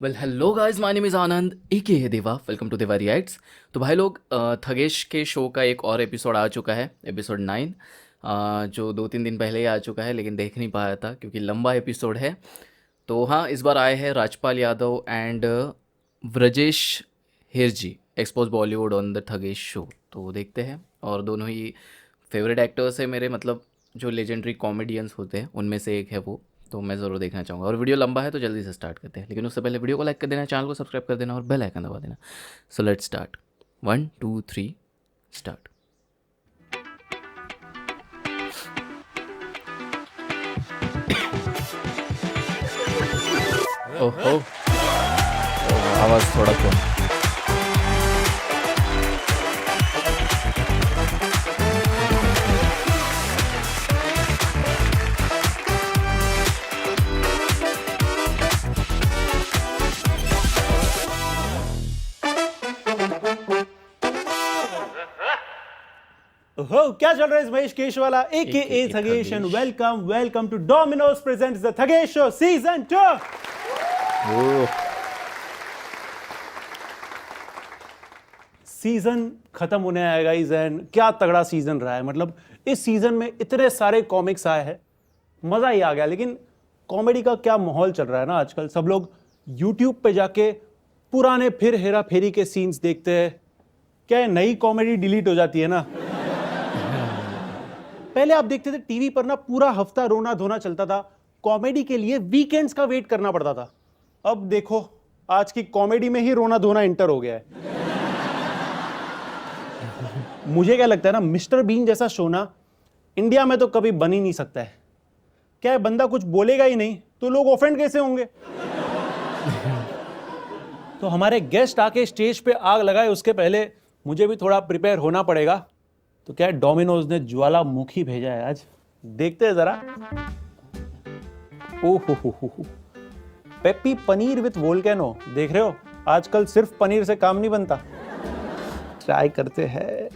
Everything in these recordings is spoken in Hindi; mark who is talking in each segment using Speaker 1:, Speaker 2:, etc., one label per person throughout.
Speaker 1: Well hello guys, my name is Anand ए है Deva. Welcome to Deva reacts. तो भाई लोग, थगेश के शो का एक और एपिसोड आ चुका है, एपिसोड 9, जो 2-3 दिन पहले ही आ चुका है, लेकिन देख नहीं पाया था क्योंकि लंबा एपिसोड है। तो हाँ, इस बार आए हैं Rajpal Yadav and Vrajesh Hirjee expose Bollywood on the Thagesh show. तो देखते हैं, और दोनों ही फेवरेट एक्टर्स है मेरे, मतलब जो लेजेंडरी कॉमेडियंस होते हैं उनमें से एक है वो। तो मैं ज़रूर देखना चाहूँगा, और वीडियो लंबा है तो जल्दी से स्टार्ट करते हैं। लेकिन उससे पहले वीडियो को लाइक कर देना, चैनल को सब्सक्राइब कर देना और बेल आइकन दबा देना। So let's start. 1 2 3 स्टार्ट। ओहो, आवाज़ थोड़ा कम।
Speaker 2: हो क्या चल रहा है इस Mahesh Keshwala AKA
Speaker 1: AKA
Speaker 2: Thugesh and
Speaker 1: Thugesh.
Speaker 2: Welcome to Domino's presents the Thagesh show season 2। Season खत्म होने आया गाइस, एंड क्या तगड़ा सीजन रहा है। मतलब इस सीजन में इतने सारे कॉमिक्स आए हैं, मजा ही आ गया। लेकिन कॉमेडी का क्या माहौल चल रहा है ना आजकल, सब लोग यूट्यूब पे जाके पुराने फिर हेरा फेरी के सीन्स देखते हैं। क्या है, नई कॉमेडी डिलीट हो जाती है ना। पहले आप देखते थे टीवी पर ना पूरा हफ्ता रोना धोना चलता था, कॉमेडी के लिए वीकेंड्स का वेट करना पड़ता था। अब देखो, आज की कॉमेडी में ही रोना धोना इंटर हो गया है। मुझे क्या लगता है ना, मिस्टर बीन जैसा शो ना इंडिया में तो कभी बन ही नहीं सकता है। क्या है, बंदा कुछ बोलेगा ही नहीं तो लोग ऑफेंड कैसे होंगे। तो हमारे गेस्ट आके स्टेज पे आग लगाए उसके पहले मुझे भी थोड़ा प्रिपेयर होना पड़ेगा। तो क्या है, डोमिनोज ने ज्वालामुखी भेजा है आज, देखते हैं जरा। ओहो, पेप्पी पनीर विथ वोल्केनो, देख रहे हो आजकल सिर्फ पनीर से काम नहीं बनता। ट्राई करते हैं।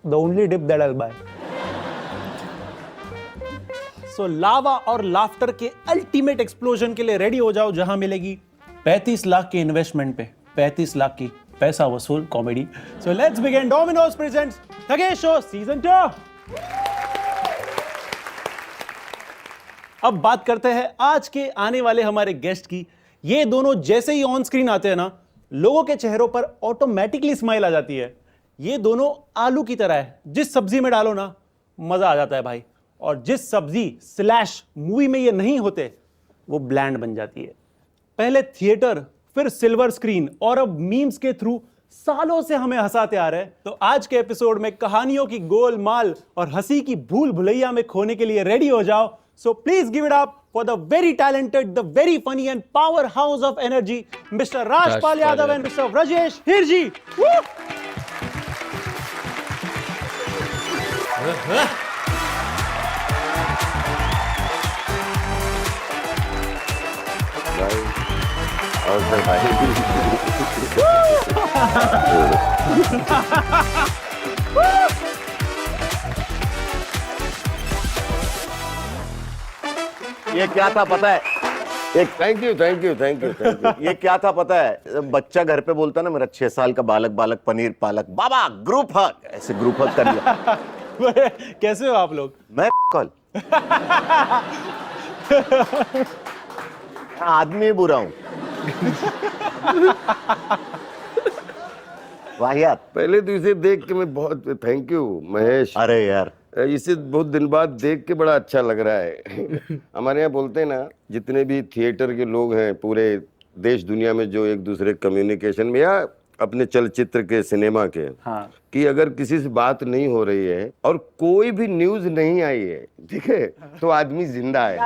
Speaker 2: The only dip that I buy. So लावा और लाफ्टर के अल्टीमेट एक्सप्लोजन के लिए रेडी हो जाओ, जहां मिलेगी 35 लाख के इन्वेस्टमेंट पे 35 लाख की पैसा वसूल comedy. So let's begin Domino's presents Thagesh show season 2। अब बात करते हैं आज के आने वाले हमारे गेस्ट की। ये दोनों जैसे ही ऑन स्क्रीन आते हैं ना, लोगों के चेहरों पर ऑटोमेटिकली स्माइल आ जाती है। ये दोनों आलू की तरह है, जिस सब्जी में डालो ना मजा आ जाता है भाई, और जिस सब्जी स्लैश मूवी में ये नहीं होते वो ब्लैंड बन जाती है। पहले थिएटर, फिर सिल्वर स्क्रीन, और अब मीम्स के थ्रू सालों से हमें हंसाते आ रहे हैं। तो आज के एपिसोड में कहानियों की गोलमाल और हंसी की भूल भुलैया में खोने के लिए रेडी हो जाओ। So please give it up for the very talented, the very funny and powerhouse of energy, mister Rajpal Yadav and mister Vrajesh Hirjee.
Speaker 3: और फिर ये क्या था पता है? एक थैंक यू। ये क्या था पता है? बच्चा घर पे बोलता ना, मेरा 6 साल का बालक पनीर पालक, बाबा ग्रुप हग, ऐसे ग्रुप हग कर लिया।
Speaker 2: कैसे हो आप लोग?
Speaker 3: मैं कल आदमी बुरा हूं। वाहियात।
Speaker 4: पहले तो इसे देख के मैं बहुत थैंक यू महेश।
Speaker 3: अरे यार,
Speaker 4: इसे बहुत दिन बाद देख के बड़ा अच्छा लग रहा है। हमारे यहाँ बोलते हैं ना, जितने भी थिएटर के लोग हैं पूरे देश दुनिया में, जो एक दूसरे कम्युनिकेशन में या अपने चलचित्र के, सिनेमा के,
Speaker 2: हाँ, कि
Speaker 4: कि अगर किसी से बात नहीं हो रही है और कोई भी न्यूज नहीं आई है, ठीक है, तो आदमी जिंदा है।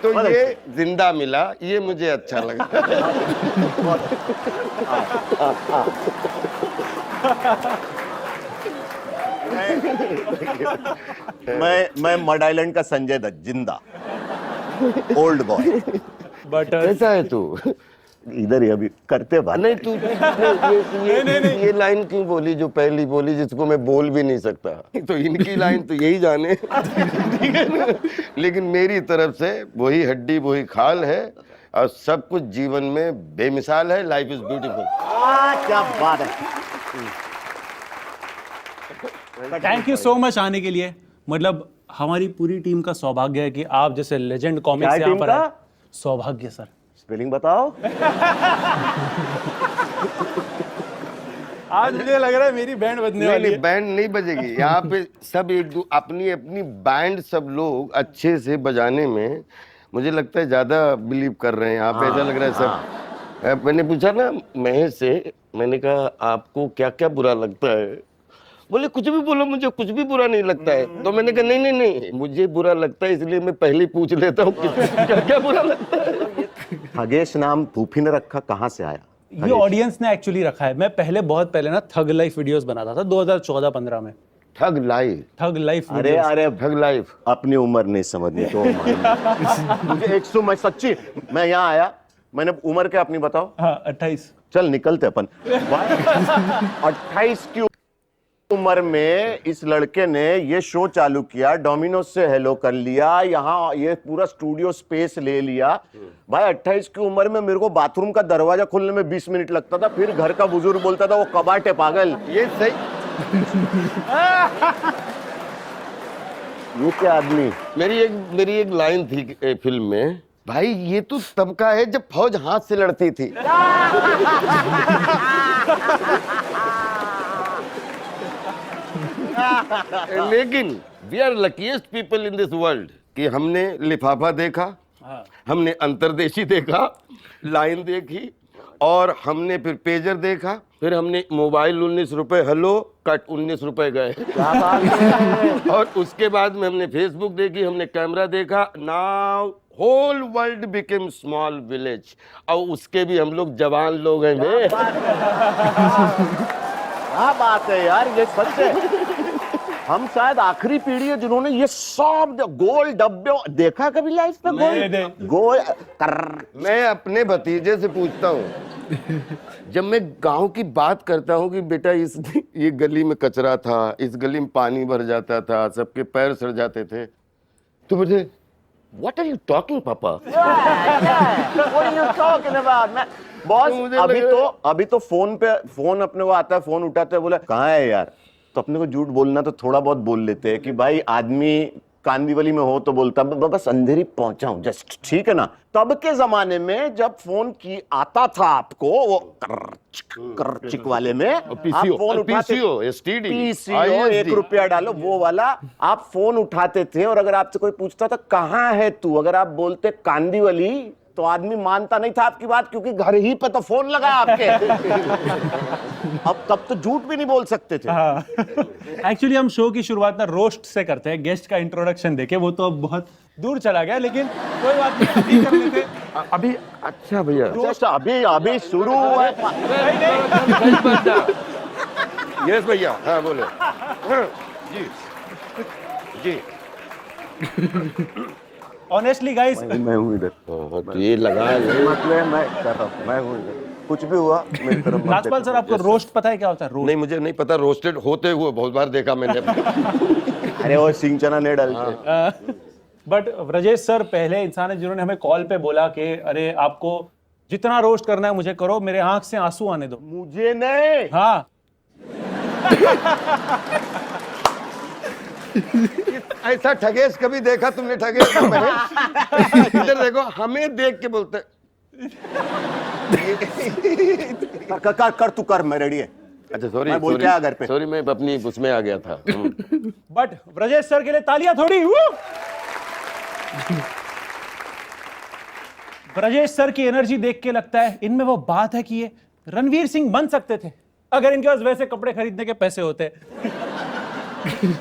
Speaker 4: तो ये जिंदा मिला, ये मुझे अच्छा लगा।
Speaker 3: मैं मड आइलैंड का संजय दत्त, जिंदा ओल्ड बॉय।
Speaker 2: बट
Speaker 4: कैसा है तू?
Speaker 3: इधर ही अभी करते बात।
Speaker 4: नहीं तू ये लाइन क्यों बोली जो पहली बोली, जिसको मैं बोल भी नहीं सकता? तो इनकी लाइन तो यही जाने। ठीक है ना? लेकिन मेरी तरफ से वही हड्डी वही खाल है और सब कुछ जीवन में बेमिसाल है। Life is beautiful.
Speaker 3: क्या बात है।
Speaker 2: थैंक यू सो मच आने के लिए। मतलब हमारी पूरी टीम का सौभाग्य है कि आप जैसे लेजेंड कॉमिक से
Speaker 3: क्या
Speaker 2: यहाँ
Speaker 3: टीम
Speaker 2: पर आए।
Speaker 3: का?
Speaker 2: सौभाग्य सर।
Speaker 3: स्पेलिंग बताओ।
Speaker 2: आज मुझे लग रहा है मेरी बैंड बजने वाली
Speaker 4: नहीं
Speaker 2: है।
Speaker 4: बैंड नहीं बजेगी यहाँ पे। सब एक दो अपनी अपनी बैंड सब लोग अच्छे से बजाने में मुझे लगता है ज्यादा बिलीव कर रहे हैं यहाँ पे। ऐसा लग रहा है सब। मैंने पूछा ना महेश से, मैंने कहा आपको क्या क्या बुरा लगता है? बोले कुछ भी बोलो, मुझे कुछ भी बुरा नहीं लगता है। तो मैंने कहा नहीं नहीं नहीं, मुझे बुरा लगता है इसलिए मैं पहले ही पूछ लेता हूँ क्या क्या बुरा लगता है।
Speaker 3: खगेश नाम फूफी ने रखा, कहाँ से आया?
Speaker 2: ये ऑडियंस ने एक्चुअली रखा है। मैं पहले बहुत पहले ना थग लाइफ वीडियोस बनाता था 2014-15 में।
Speaker 4: Thug life.
Speaker 2: थग लाइफ
Speaker 3: अरे अरे
Speaker 4: ठग लाइफ।
Speaker 3: अपनी उम्र नहीं समझनी तो मुझे 100 मैं सच्ची मैं यहाँ आया, मैंने उम्र क्या अपनी बताओ?
Speaker 2: हाँ 28।
Speaker 3: चल निकलते अपन। 28 की उम्र में इस लड़के ने ये शो चालू किया, डोमिनोज से हेलो कर लिया, यहाँ ये पूरा स्टूडियो स्पेस ले लिया। भाई 28 की उम्र में मेरे को बाथरूम का दरवाजा खोलने में 20 मिनट लगता था, फिर घर का बुजुर्ग बोलता था वो कबाट है पागल।
Speaker 4: ये सही।
Speaker 3: ये क्या आदमी।
Speaker 4: मेरी एक लाइन थी फिल्म में, भाई ये तो तब का है जब फौज हाथ से लड़ती थी। लेकिन we are luckiest people in this world कि हमने लिफाफा देखा, हमने अंतरदेशी देखा, लाइन देखी, और हमने फिर पेजर देखा, फिर हमने मोबाइल 19 रुपए हेलो कट 19 रुपए गए। और उसके बाद में हमने फेसबुक देखी, हमने कैमरा देखा। Now whole world became small village. और उसके भी हम लोग जवान लोग हैं बे।
Speaker 3: क्या बात है यार, ये सच है। हम शायद आखिरी पीढ़ी है जिन्होंने ये सब गोल डब्बे देखा कभी लाइफ में। गोल
Speaker 4: मैं अपने भतीजे से पूछता हूँ, जब मैं गांव की बात करता हूँ कि बेटा ये गली में कचरा था, इस गली में पानी भर जाता था, सबके पैर सड़ जाते थे, तो मुझे What are you talking, पापा?
Speaker 3: What are you talking about, man? Boss अभी तो फोन अपने को आता है, फोन उठाते हैं, बोला कहाँ है यार, तो अपने को झूठ बोलना तो थोड़ा बहुत बोल लेते हैं कि भाई आदमी कांदीवली में हो तो बोलता बस अंधेरी पहुंचा हूं जस्ट, ठीक है ना। तब के जमाने में जब फोन की आता था आपको वो चिक वाले में आप फोन उठाते, PCO 1 रुपया डालो वो वाला, आप फोन उठाते थे और अगर आपसे कोई पूछता था कहाँ है तू, अगर आप बोलते कांदीवली तो आदमी मानता नहीं था आपकी बात, क्योंकि घर ही पे तो फोन लगा आपके। अब तब तो झूठ भी नहीं बोल सकते थे।
Speaker 2: एक्चुअली हम शो की शुरुआत ना रोस्ट से करते हैं, गेस्ट का इंट्रोडक्शन देके, वो तो अब बहुत दूर चला गया, लेकिन कोई बात नहीं, अभी कर लेते।
Speaker 4: अभी अच्छा भैया
Speaker 3: रोस्ट अभी शुरू हुआ है।
Speaker 4: यस भैया, हाँ बोले। जी जी
Speaker 2: ऑनेस्टली गाइस,
Speaker 3: मैं हूँ इधर,
Speaker 4: तो ये लगा
Speaker 3: मतलब मैं कर रहा हूँ, मैं हूँ इधर, कुछ भी हुआ मेरी तरफ मत
Speaker 2: राजपाल सर आपको रोस्ट पता है क्या होता है? रोस्ट
Speaker 4: नहीं, मुझे नहीं पता। रोस्टेड होते हुए बहुत बार देखा मैंने।
Speaker 3: अरे वो सिंह चना नहीं डालते।
Speaker 2: बट ब्रजेश सर पहले इंसान है जिन्होंने हमें कॉल पे बोला कि अरे आपको जितना रोस्ट करना है मुझे करो, मेरे आंख से आंसू आने दो।
Speaker 3: मुझे नहीं,
Speaker 2: हाँ
Speaker 4: ऐसा ठगेश कभी देखा तुमने? ठगेश को मैंने इधर देखो, हमें देख के बोलते
Speaker 3: कर तू कर, मैं रेडी है।
Speaker 4: अच्छा सॉरी,
Speaker 3: मैं बोल के आया घर पे।
Speaker 4: सॉरी, मैं अपनी उसमें आ गया था।
Speaker 2: बट ब्रजेश सर के लिए तालियां थोड़ी। ब्रजेश सर की एनर्जी देख के लगता है इनमें वो बात है कि ये रणवीर सिंह बन सकते थे अगर इनके पास वैसे कपड़े खरीदने के पैसे होते।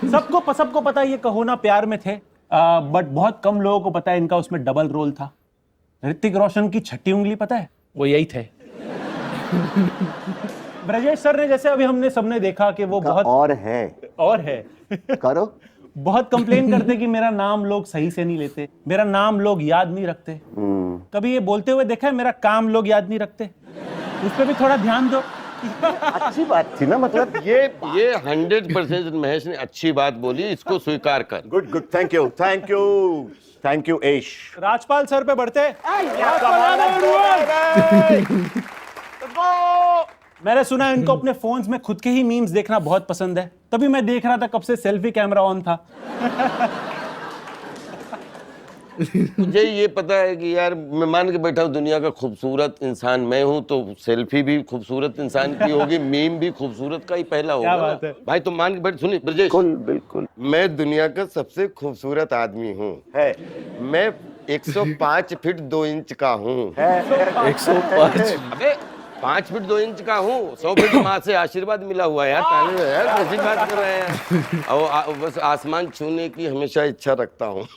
Speaker 2: सबको पता है ये कहो ना प्यार में थे, बट बहुत कम लोगों को पता है इनका उसमें डबल रोल था। ऋतिक रोशन की छठी उंगली पता है, वो यही थे। ब्रजेश सर ने, जैसे अभी हमने सबने देखा कि वो बहुत
Speaker 3: और है
Speaker 2: और है
Speaker 3: करो
Speaker 2: बहुत कंप्लेन करते कि मेरा नाम लोग सही से नहीं लेते, मेरा नाम लोग याद नहीं रखते। कभी ये बोलते हुए देखा है मेरा काम लोग याद नहीं रखते? उस पर भी थोड़ा ध्यान दो।
Speaker 3: अच्छी बात थी ना, मतलब
Speaker 4: ये 100% महेश ने अच्छी बात बोली, इसको स्वीकार कर।
Speaker 3: Good good, thank you thank you thank you Aish.
Speaker 2: Rajpal sir पे बढ़ते। मैंने सुना है इनको अपने फोन्स में खुद के ही मीम्स देखना बहुत पसंद है, तभी मैं देख रहा था कब से सेल्फी कैमरा ऑन था।
Speaker 4: मुझे ये पता है कि यार मैं मान के बैठा हूँ दुनिया का खूबसूरत इंसान मैं हूँ, तो सेल्फी भी खूबसूरत इंसान की होगी, मीम भी खूबसूरत का ही पहला होगा।
Speaker 2: क्या बात है
Speaker 4: भाई तुम मान के बैठ, सुनिए ब्रजेश,
Speaker 3: बिल्कुल बिल्कुल।
Speaker 4: मैं दुनिया का सबसे खूबसूरत आदमी हूँ।
Speaker 3: है
Speaker 4: मैं 105 फीट 2 इंच का हूँ।
Speaker 1: 105।
Speaker 4: अबे 5 फीट 2 इंच का हूँ, 100 फीट माँ से आशीर्वाद मिला हुआ है यार। ताली है यार, कैसी बात कर रहे हैं। और बस आसमान छूने की हमेशा इच्छा रखता हूँ।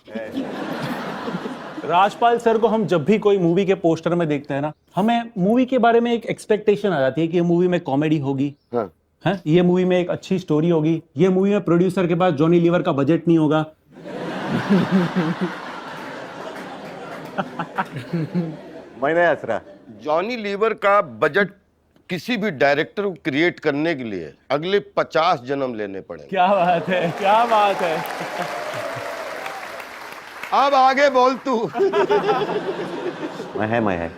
Speaker 2: राजपाल सर को हम जब भी कोई मूवी के पोस्टर में देखते हैं ना, हमें मूवी के बारे में एक एक्सपेक्टेशन आ जाती है कि ये मूवी में कॉमेडी होगी,
Speaker 4: हाँ।
Speaker 2: है ये मूवी में एक अच्छी स्टोरी होगी, ये मूवी में प्रोड्यूसर के पास जॉनी लीवर का बजट नहीं होगा।
Speaker 3: मैं नहीं हंस रहा।
Speaker 4: जॉनी लीवर का बजट किसी भी डायरेक्टर को क्रिएट करने के लिए अगले 50 जन्म लेने पड़ेंगे।
Speaker 2: क्या बात है, क्या बात है।
Speaker 4: अब आगे बोल तू।
Speaker 3: मैं है।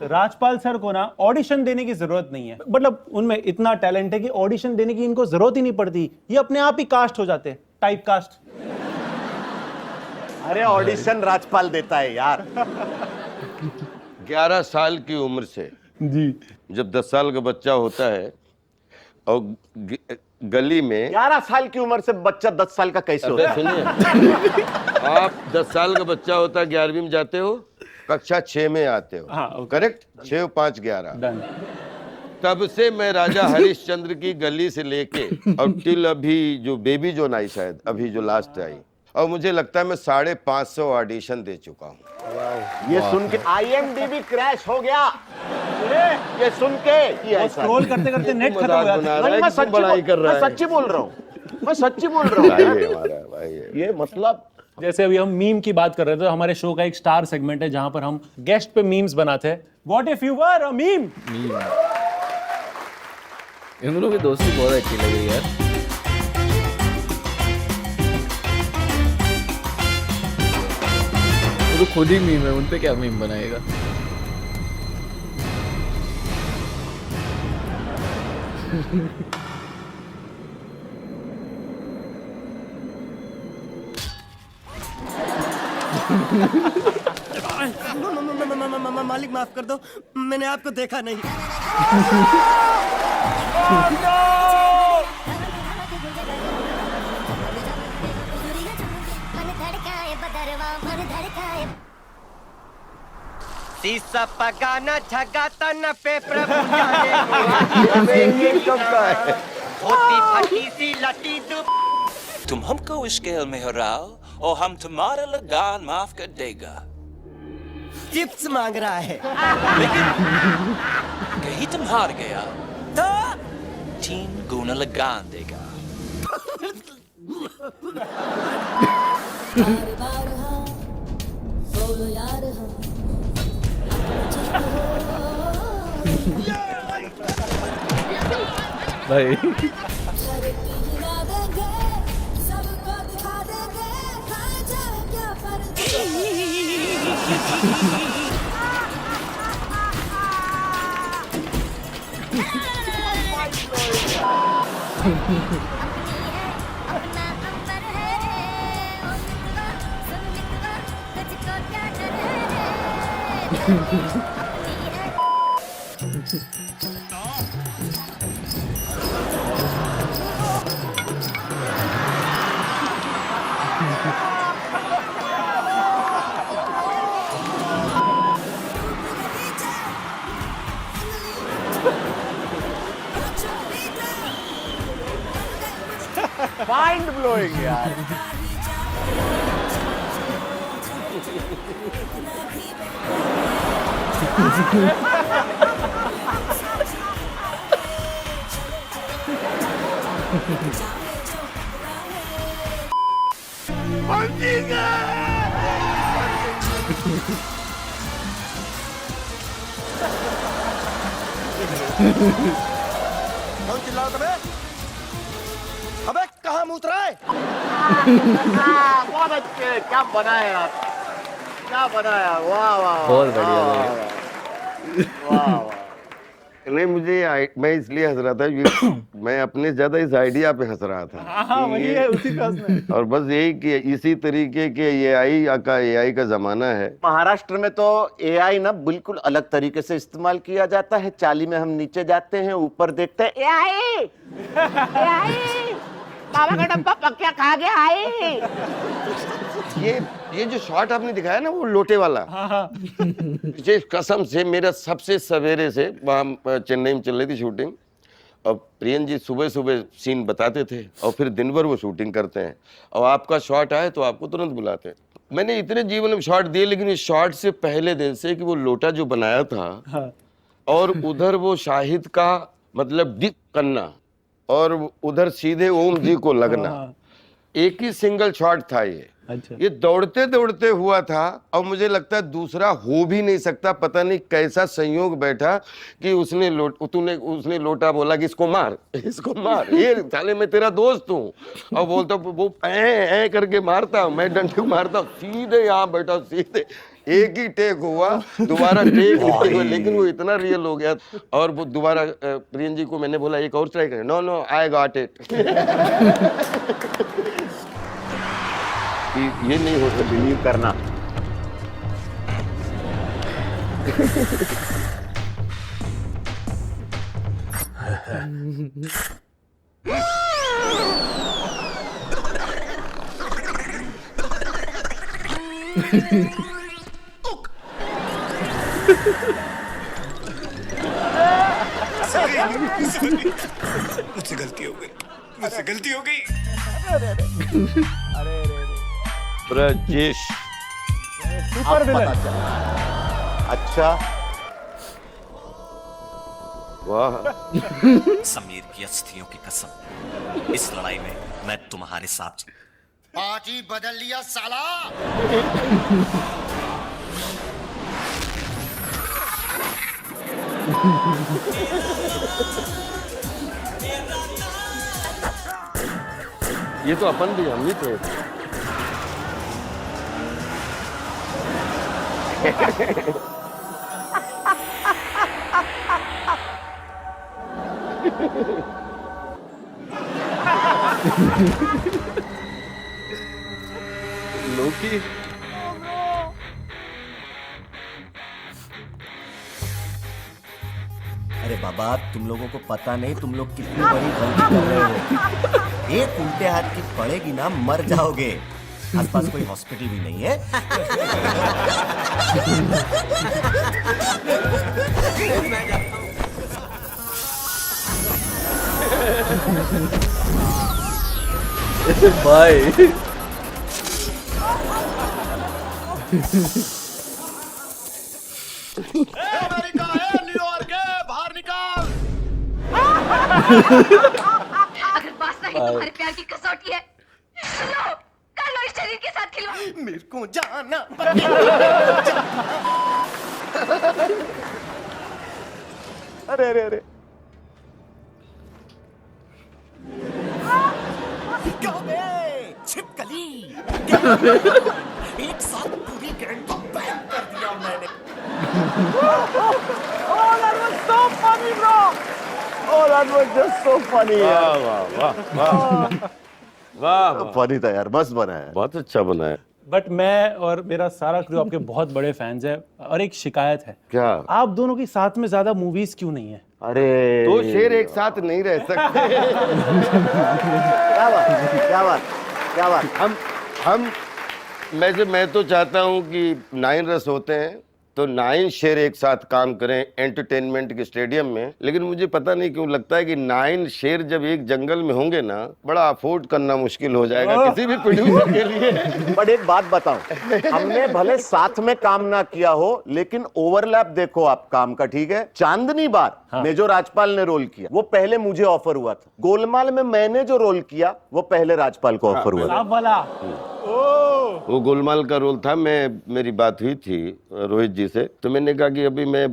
Speaker 2: राजपाल सर को ना ऑडिशन देने की जरूरत नहीं है, मतलब उनमें इतना टैलेंट है कि ऑडिशन देने की इनको जरूरत ही नहीं पड़ती, ये अपने आप ही कास्ट हो जाते, टाइप कास्ट।
Speaker 3: अरे ऑडिशन राजपाल देता है यार।
Speaker 4: 11 साल की उम्र से
Speaker 2: जी,
Speaker 4: जब 10 साल का बच्चा होता है और गली में
Speaker 3: 11 साल की उम्र से बच्चा 10 साल का कैसे होता है?
Speaker 4: सुनिए, आप 10 साल का बच्चा होता है, 11वीं में जाते हो, कक्षा 6 में आते हो।
Speaker 2: हाँ, ओके।
Speaker 4: करेक्ट, 6 और 5 11।
Speaker 2: डन।
Speaker 4: तब से मैं राजा हरिश्चंद्र की गली से लेके और टिल अभी जो बेबी जोन आई, शायद अभी जो लास्ट आई, और मुझे लगता है मैं 550 ऑडिशन दे चुका हूँ।
Speaker 3: ये सुन के IMDb क्रैश हो गया। ये सुन के
Speaker 2: वो स्क्रॉल करते करते नेट खत्म हो गया।
Speaker 3: मैं सच्ची बोल रहा हूँ। मैं सच्ची बोल रहा हूँ।
Speaker 4: भाई हमारा भाई है।
Speaker 3: ये मतलब
Speaker 2: जैसे अभी हम मीम की बात कर रहे थे, तो हमारे शो का एक स्टार सेगमेंट है जहां पर हम गेस्ट पे मीम्स बनाते हैं। What if you were a meme?
Speaker 1: इन दोनों की दोस्ती बहुत अच्छी लग रही है यार। वो तो खुद ही मीम है, उन पे क्या मीम बनाएगा।
Speaker 5: मालिक माफ कर दो, मैंने आपको देखा नहीं। शीशा पकाना झगाता न पे प्रभु जाने होती फटी सी लटी
Speaker 6: तुम हमको इस खेल में हराओ और हम तुम्हारा लगान माफ कर देगा।
Speaker 5: चिप्स मांग रहा है।
Speaker 6: कहीं तुम हार गया तो 3 गुना लगान देगा।
Speaker 1: भाई
Speaker 3: माइंड ब्लोइंग यार।
Speaker 5: कौन चिल्ला रहा था? अबे कहाँ मूत रहा है?
Speaker 3: बहुत अच्छे, क्या बनाया यार, क्या बनाया, वाह वाह
Speaker 1: बहुत बढ़िया,
Speaker 3: वाह वाह।
Speaker 4: नहीं मैं इसलिए हंस रहा था कि मैं अपने ज्यादा इस आइडिया पे हंस रहा था
Speaker 2: हाँ वही है, उसी पे हंसना है।
Speaker 4: और बस यही कि इसी तरीके के एआई का जमाना है।
Speaker 3: महाराष्ट्र में तो एआई ना बिल्कुल अलग तरीके से इस्तेमाल किया जाता है। चाली में हम नीचे जाते हैं, ऊपर देखते हैं, एआई एआई बाबा का डब्बा पक्का खा गया आई।
Speaker 4: ये जो शॉट आपने दिखाया ना वो लोटे वाला, ये कसम से मेरा सबसे सवेरे से वहाँ चेन्नई में चल रही थी शूटिंग, और प्रियन जी सुबह सुबह सीन बताते थे और फिर दिन भर वो शूटिंग करते हैं, और आपका शॉट आए तो आपको तुरंत बुलाते हैं। मैंने इतने जीवन में शॉट दिए, लेकिन इस शॉट से पहले दिन से कि वो लोटा जो बनाया था और उधर वो शाहिद का मतलब डिप करना और उधर सीधे ओम जी को लगना, एक ही सिंगल शॉट था ये।
Speaker 2: अच्छा।
Speaker 4: ये दौड़ते दौड़ते हुआ था और मुझे लगता है दूसरा हो भी नहीं सकता। पता नहीं कैसा संयोग बैठा कि उसने लोटा बोला कि इसको मार, इसको मार, ये साले मैं तेरा दोस्त हूँ, और बोलता वो ऐ करके मारता, मैं डंडे मारता, सीधे यहाँ बैठा, सीधे एक ही टेक हुआ, दोबारा टेक नहीं हुआ, लेकिन वो इतना रियल हो गया। और वो दोबारा प्रियन जी को मैंने बोला एक और ट्राई करें, no no I got it. ये नहीं हो सकता,
Speaker 3: बिलीव करना।
Speaker 5: मुझसे गलती हो गई, मुझसे गलती हो गई।
Speaker 4: Brajesh
Speaker 2: super villain.
Speaker 3: अच्छा,
Speaker 4: वाह,
Speaker 7: समीर की अस्थियों की कसम, इस लड़ाई में मैं तुम्हारे साथ।
Speaker 5: पार्टी बदल लिया साला।
Speaker 4: ये तो अपन भी, हम भी थे। लोकी
Speaker 8: अरे बाबा, तुम लोगों को पता नहीं तुम लोग कितनी बड़ी गलती कर रहे हो। एक उल्टे हाथ की पड़ेगी ना, मर जाओगे। आसपास कोई हॉस्पिटल भी नहीं है।
Speaker 1: भाई
Speaker 5: अमेरिका है, न्यूयॉर्क है, बाहर निकाल।
Speaker 9: अगर वासना ही तुम्हारे प्यार की कसौटी है, तो लो, कर लो इस शरीर के साथ खिलवाड़।
Speaker 5: मेरे को जाना।
Speaker 3: अरे अरे अरे,
Speaker 5: छिपकली एक साथ पूरी गैंग को बैन कर दिया मैंने।
Speaker 3: oh that was so funny bro, oh that was just so funny यार।
Speaker 4: वाह वाह वाह वाह,
Speaker 3: फनी था यार, मस्त बना है।
Speaker 4: बहुत अच्छा बना है।
Speaker 2: बट मैं और मेरा सारा क्रू आपके बहुत बड़े फैंस है, और एक शिकायत है।
Speaker 4: क्या?
Speaker 2: आप दोनों की साथ में ज्यादा मूवीज क्यों नहीं है?
Speaker 3: अरे
Speaker 4: दो शेर एक साथ नहीं रह सकते।
Speaker 3: क्या बात, क्या बात, क्या बात।
Speaker 4: हम मैं तो चाहता हूं कि 9 रस होते हैं तो 9 शेर एक साथ काम करें एंटरटेनमेंट के स्टेडियम में, लेकिन मुझे पता नहीं क्यों लगता है कि 9 शेर जब एक जंगल में होंगे ना, बड़ा अफोर्ड करना मुश्किल हो जाएगा किसी भी प्रोड्यूसर के लिए।
Speaker 3: बट एक बात बताओ, हमने भले साथ में काम ना किया हो, लेकिन ओवरलैप देखो आप काम का, ठीक है। चांदनी बार में जो राजपाल ने रोल किया वो पहले मुझे ऑफर हुआ था। गोलमाल में मैंने जो रोल किया वो पहले राजपाल को ऑफर हुआ था।
Speaker 2: आप वाला
Speaker 4: वो गोलमाल का रोल था। मेरी बात हुई थी रोहित जी से, तो मैंने कहा कि अभी मैं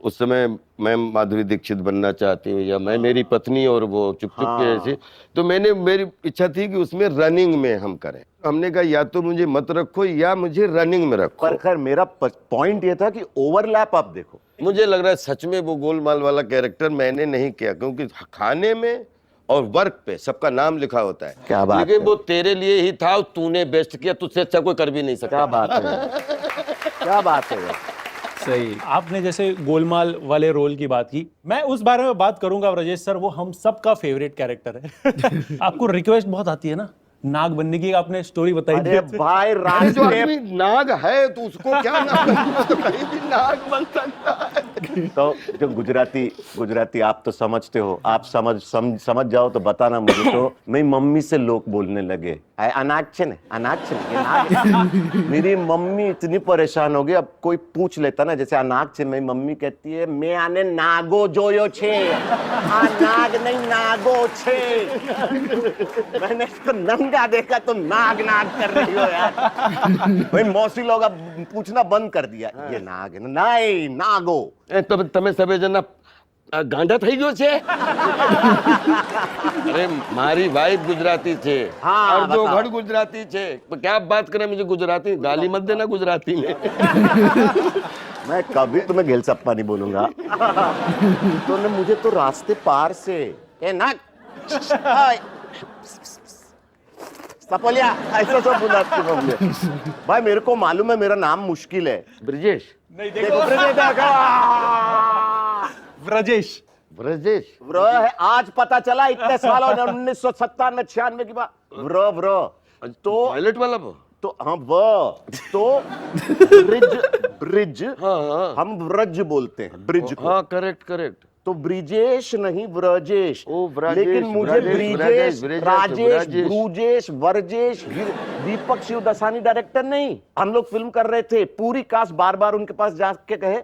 Speaker 4: उस समय मैं माधुरी दीक्षित बनना चाहती हूँ, या मैं मेरी पत्नी और वो चुप चुप के ऐसी। तो मेरी इच्छा थी कि उसमें रनिंग में हम करें। हमने कहा या तो मुझे मत रखो या मुझे रनिंग में रखो।
Speaker 3: पर खैर मेरा पॉइंट ये था कि ओवरलैप आप देखो।
Speaker 4: मुझे लग रहा है सच में वो गोलमाल वाला कैरेक्टर मैंने नहीं किया, क्योंकि खाने में और वर्क पे सबका नाम लिखा होता है।
Speaker 3: क्या बात
Speaker 4: लेकिन
Speaker 3: है।
Speaker 4: वो तेरे लिए ही था, तूने बेस्ट किया, तुझसे अच्छा कोई कर भी नहीं सकता।
Speaker 3: क्या बात है, क्या बात है।
Speaker 1: सही।
Speaker 2: आपने जैसे गोलमाल वाले रोल की बात की, मैं उस बारे में बात करूंगा राजेश सर, वो हम सबका फेवरेट कैरेक्टर है। आपको रिक्वेस्ट बहुत आती है ना नाग बनने की, आपने स्टोरी बताई
Speaker 3: अरे
Speaker 2: थी।
Speaker 3: भाई
Speaker 4: अरे जो
Speaker 3: राज
Speaker 4: आदमी नाग है तो उसको क्या नाग कहीं भी नाग बन सकता है।
Speaker 3: तो जो गुजराती आप तो समझते हो, आप समझ जाओ तो बताना मुझे। तो मेरी मम्मी से लोग बोलने लगे अनाज छे ने, ये नाग है। मेरी मम्मी इतनी परेशान हो गई, अब कोई पूछ लेता ना जैसे अनाग छे, मेरी मम्मी कहती है मैं आने नागो जोयो छे, नाग नहीं नागो छे। मैंने इसको नंगा देखा तो नाग कर रही हो यार। भाई मौसी लोग अब पूछना बंद कर दिया, ये नाग है ना, नहीं नागो।
Speaker 4: तब તમે સભે જના ગાંડા થઈ ગયો છે। અરે મારી વાઈફ ગુજરાતી છે,
Speaker 3: हाँ,
Speaker 4: અડધો
Speaker 3: बताओ।
Speaker 4: ઘડ ગુજરાતી છે, तो क्या बात करे मुझे गुजराती, गाली मत देना गुजराती में।
Speaker 3: मैं कभी तुम्हें घेल सप्पा नहीं बोलूंगा। तो ने मुझे तो रास्ते पार से सपोलिया ऐसा सब बुलाती है मुझे। भाई मेरे को मालूम है मेरा नाम मुश्किल है।
Speaker 4: ब्रजेश,
Speaker 2: नहीं
Speaker 3: देखो
Speaker 2: ब्रजेश,
Speaker 4: ब्रजेश,
Speaker 3: व्र है, आज पता चला इतने सालों ने 1997 96 की बात। व्र तो
Speaker 4: पायलट वाला वो।
Speaker 3: तो हाँ वो तो ब्रिज
Speaker 4: हाँ हाँ
Speaker 3: हम ब्रज बोलते हैं ब्रिज को।
Speaker 4: हाँ, करेक्ट करेक्ट।
Speaker 3: तो ब्रिजेश नहीं ब्रजेश।
Speaker 4: ओ, ब्रजेश,
Speaker 3: लेकिन मुझे
Speaker 4: ब्रजेश,
Speaker 3: ब्रिजेश,
Speaker 4: ब्रजेश,
Speaker 3: राजेश,
Speaker 4: ब्रजेश।
Speaker 3: ब्रूजेश, वर्जेश, दीपक शिवदसानी डायरेक्टर नहीं। हम लोग फिल्म कर रहे थे, पूरी कास्ट बार बार उनके पास जाके कहे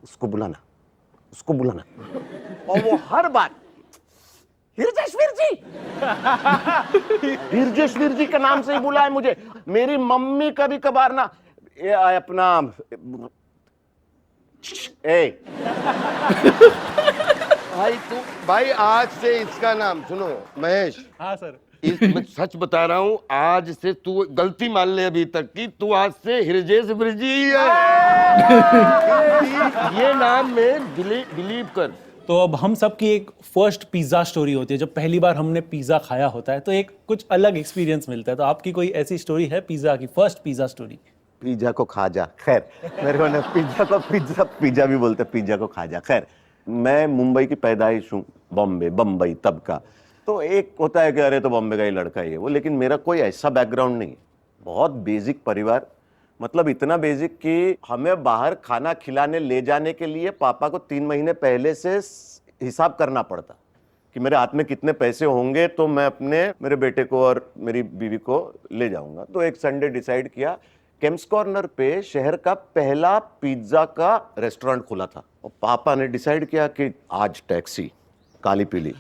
Speaker 3: उसको बुलाना, उसको बुलाना, और वो हर बार हिरजेशवीर जी के नाम से ही बुलाए मुझे। मेरी मम्मी कभी कभार ना ये अपना
Speaker 4: भाई आज से इसका नाम सुनो महेश।
Speaker 2: हाँ सर।
Speaker 4: मैं सच बता रहा हूँ, आज से तू गलती मान ले अभी तक की, तू आज से हिरजेश ब्रिजी ही है। ये नाम में बिलीव कर।
Speaker 2: तो अब हम सब की एक फर्स्ट पिज्जा स्टोरी होती है, जब पहली बार हमने पिज्जा खाया होता है तो एक कुछ अलग एक्सपीरियंस मिलता है। तो आपकी कोई ऐसी स्टोरी है पिज्जा की, फर्स्ट पिज्जा स्टोरी?
Speaker 3: पिज्जा को खा जा। खैर मेरे को ना पिज्जा भी बोलते, पिज्जा को खा जा। खैर मैं मुंबई की पैदाइश हूँ, बम्बई तब का। तो एक होता है कि अरे तो बॉम्बे का ही लड़का ही है वो, लेकिन मेरा कोई ऐसा बैकग्राउंड नहीं है। बहुत बेसिक परिवार, मतलब इतना बेसिक कि हमें बाहर खाना खिलाने ले जाने के लिए पापा को 3 महीने पहले से हिसाब करना पड़ता कि मेरे हाथ में कितने पैसे होंगे तो मैं मेरे बेटे को और मेरी बीवी को ले जाऊंगा। तो एक संडे डिसाइड किया, केम्स कॉर्नर पे शहर का पहला पिज्जा का रेस्टोरेंट खुला था, और पापा ने डिसाइड किया कि आज टैक्सी काली पीली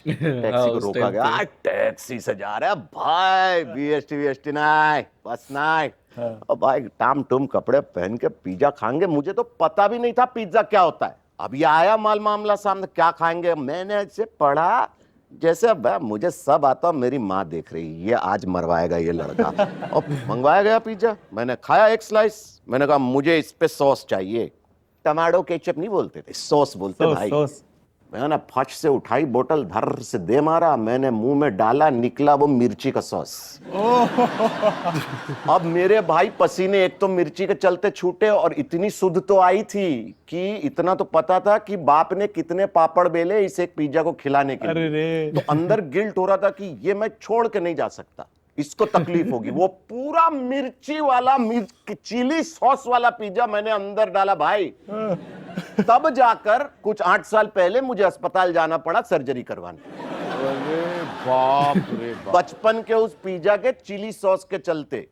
Speaker 3: टैक्सी को रोका गया। आज टैक्सी से जा रहा है भाई, बीएसटी नहीं, बस नहीं। और भाई टाम टूम कपड़े पहन के पिज्जा खाएंगे। मुझे तो पता भी नहीं था पिज्जा क्या होता है। अब ये आया मामला सामने, क्या खाएंगे। मैंने ऐसे पढ़ा जैसे अब मुझे सब आता, मेरी माँ देख रही, ये आज मरवाएगा ये लड़का। और मंगवाया गया पिज्जा, मैंने खाया एक स्लाइस। मैंने कहा मुझे इस पे सॉस चाहिए। टमाटो केचप नहीं बोलते थे, सॉस बोलते भाई। मैंने फट से उठाई बोतल, धर से दे मारा, मैंने मुंह में डाला, निकला वो मिर्ची का सॉस। अब मेरे भाई पसीने एक तो मिर्ची के चलते छूटे, और इतनी सुध तो आई थी कि इतना तो पता था कि बाप ने कितने पापड़ बेले इस एक पिज्जा को खिलाने के लिए। तो अंदर गिल्ट हो रहा था कि ये मैं छोड़ के नहीं जा सकता, इसको तकलीफ होगी। वो पूरा मिर्ची वाला चिली सॉस वाला पिज्जा मैंने अंदर डाला भाई। तब जाकर कुछ 8 साल पहले मुझे अस्पताल जाना पड़ा सर्जरी करवाने।
Speaker 4: अरे बाप रे बाप।
Speaker 3: बचपन के उस पिज्जा के चिली सॉस के चलते,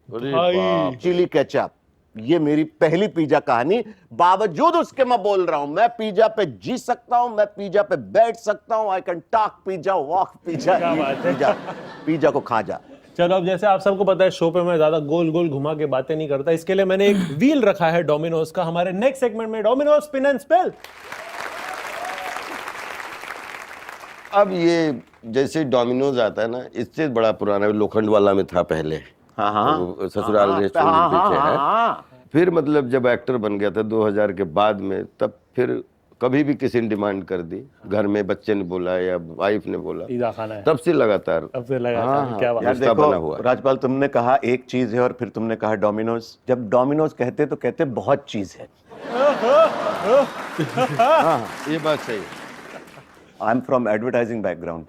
Speaker 3: चिली केचप। ये मेरी पहली पिज्जा कहानी। बावजूद उसके मैं बोल रहा हूं, मैं पिज्जा पे जी सकता हूं, मैं पिज्जा पे बैठ सकता हूं। I can talk pizza, walk pizza, pizza को खा जा।
Speaker 2: चलो अब जैसे आप सबको पता है शो पे मैं ज्यादा गोल गोल घुमा के बातें नहीं करता, इसके लिए मैंने एक व्हील रखा है डोमिनोज का हमारे नेक्स्ट सेगमेंट में, डोमिनोज स्पिन एंड स्पेल।
Speaker 4: अब ये जैसे डोमिनोज आता है ना, इससे बड़ा पुराना लोखंड वाला में था पहले।
Speaker 3: हाँ हाँ
Speaker 4: वो ससुराल रेस्टोरेंट पीछे है। फिर मतलब जब एक्टर बन गया था 2000 के बाद में, तब फिर कभी भी किसी ने डिमांड कर दी, घर में बच्चे ने बोला या वाइफ ने बोला,
Speaker 2: पिज़्ज़ा खाना है,
Speaker 4: तब से लगातार।
Speaker 2: हाँ, क्या बात।
Speaker 3: यार
Speaker 4: रिश्ता बना हुआ
Speaker 3: देखो
Speaker 4: है।
Speaker 3: राजपाल, तुमने कहा एक चीज है और फिर तुमने कहा डोमिनोज। जब डोमिनोज कहते तो कहते बहुत चीज है।
Speaker 4: हाँ, ये बात सही है।
Speaker 3: I am from advertising background.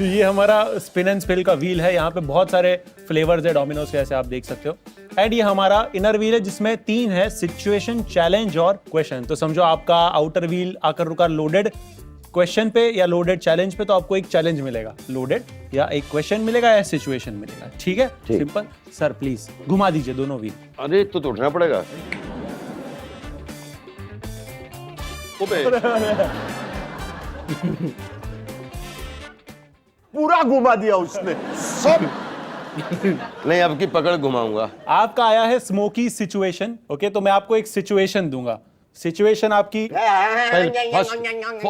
Speaker 2: ये हमारा स्पिन एंड स्पेल का व्हील है, यहाँ पे बहुत सारे फ्लेवर्स है डोमिनोज के, ऐसे आप देख सकते हो। एंड ये हमारा इनर व्हील है जिसमें 3 है, सिचुएशन, चैलेंज और क्वेश्चन। तो समझो आपका आउटर व्हील आकर रुका लोडेड क्वेश्चन पे या लोडेड चैलेंज पे, तो आपको एक चैलेंज मिलेगा लोडेड, या एक क्वेश्चन मिलेगा या सिचुएशन मिलेगा। ठीक है, सिंपल। सर प्लीज घुमा दीजिए दोनों व्हील।
Speaker 4: अरे तो उठना पड़ेगा।
Speaker 3: पूरा घुमा दिया उसने सब।
Speaker 4: नहीं, अब की पकड़ घुमाऊंगा।
Speaker 2: आपका आया है स्मोकी सिचुएशन। ओके, तो मैं आपको एक सिचुएशन दूंगा। सिचुएशन आपकी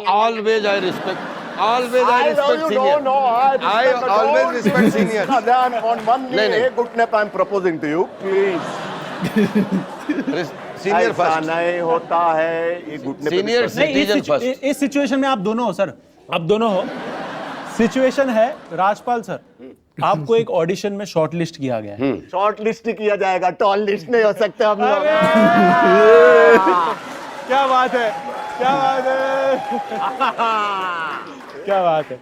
Speaker 4: always I respect, always I respect senior, I always respect senior.
Speaker 3: नहीं, घुटने पे I am proposing to you, please.
Speaker 4: Senior
Speaker 3: ऐसा
Speaker 4: फर्स्ट,
Speaker 3: नहीं होता है, ये घुटने पे
Speaker 4: सीनियर सिटीजन फर्स्ट।
Speaker 2: इस सिचुएशन में आप दोनों हो सर, आप दोनों हो। सिचुएशन है राजपाल सर, आपको एक ऑडिशन में शॉर्ट लिस्ट किया गया है।
Speaker 3: शॉर्ट लिस्ट ही किया जाएगा, टॉल लिस्ट नहीं हो सकते हम लोग।
Speaker 2: क्या बात है, क्या बात है, क्या बात है।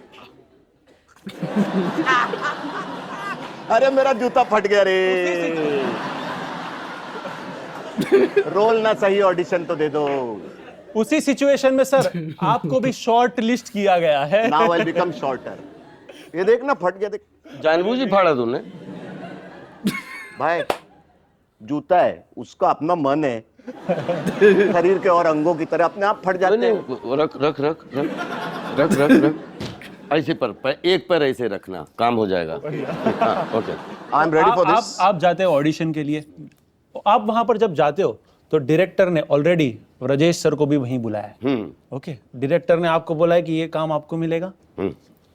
Speaker 3: अरे मेरा जूता फट गया रे। रोल ना सही, ऑडिशन तो दे दो।
Speaker 2: उसी सिचुएशन में सर आपको भी शॉर्ट लिस्ट किया गया है।
Speaker 3: Now I become shorter. ये देख ना, फट गया देख।
Speaker 4: जानबूझ ही फाड़ा तूने।
Speaker 3: भाई जूता है, उसका अपना मन है, शरीर के और अंगों की तरह अपने आप फट जाते हैं।
Speaker 4: रख रख रख रख रख रख रख ऐसे पर एक पैर ऐसे रखना, काम हो जाएगा। Okay,
Speaker 3: I am ready for this.
Speaker 2: आप जाते हो ऑडिशन के लिए, आप वहां पर जब जाते हो तो डायरेक्टर ने ऑलरेडी ब्रजेश सर को भी वहीं बुलाया है। ओके, डायरेक्टर ने आपको बोला है कि ये काम आपको मिलेगा,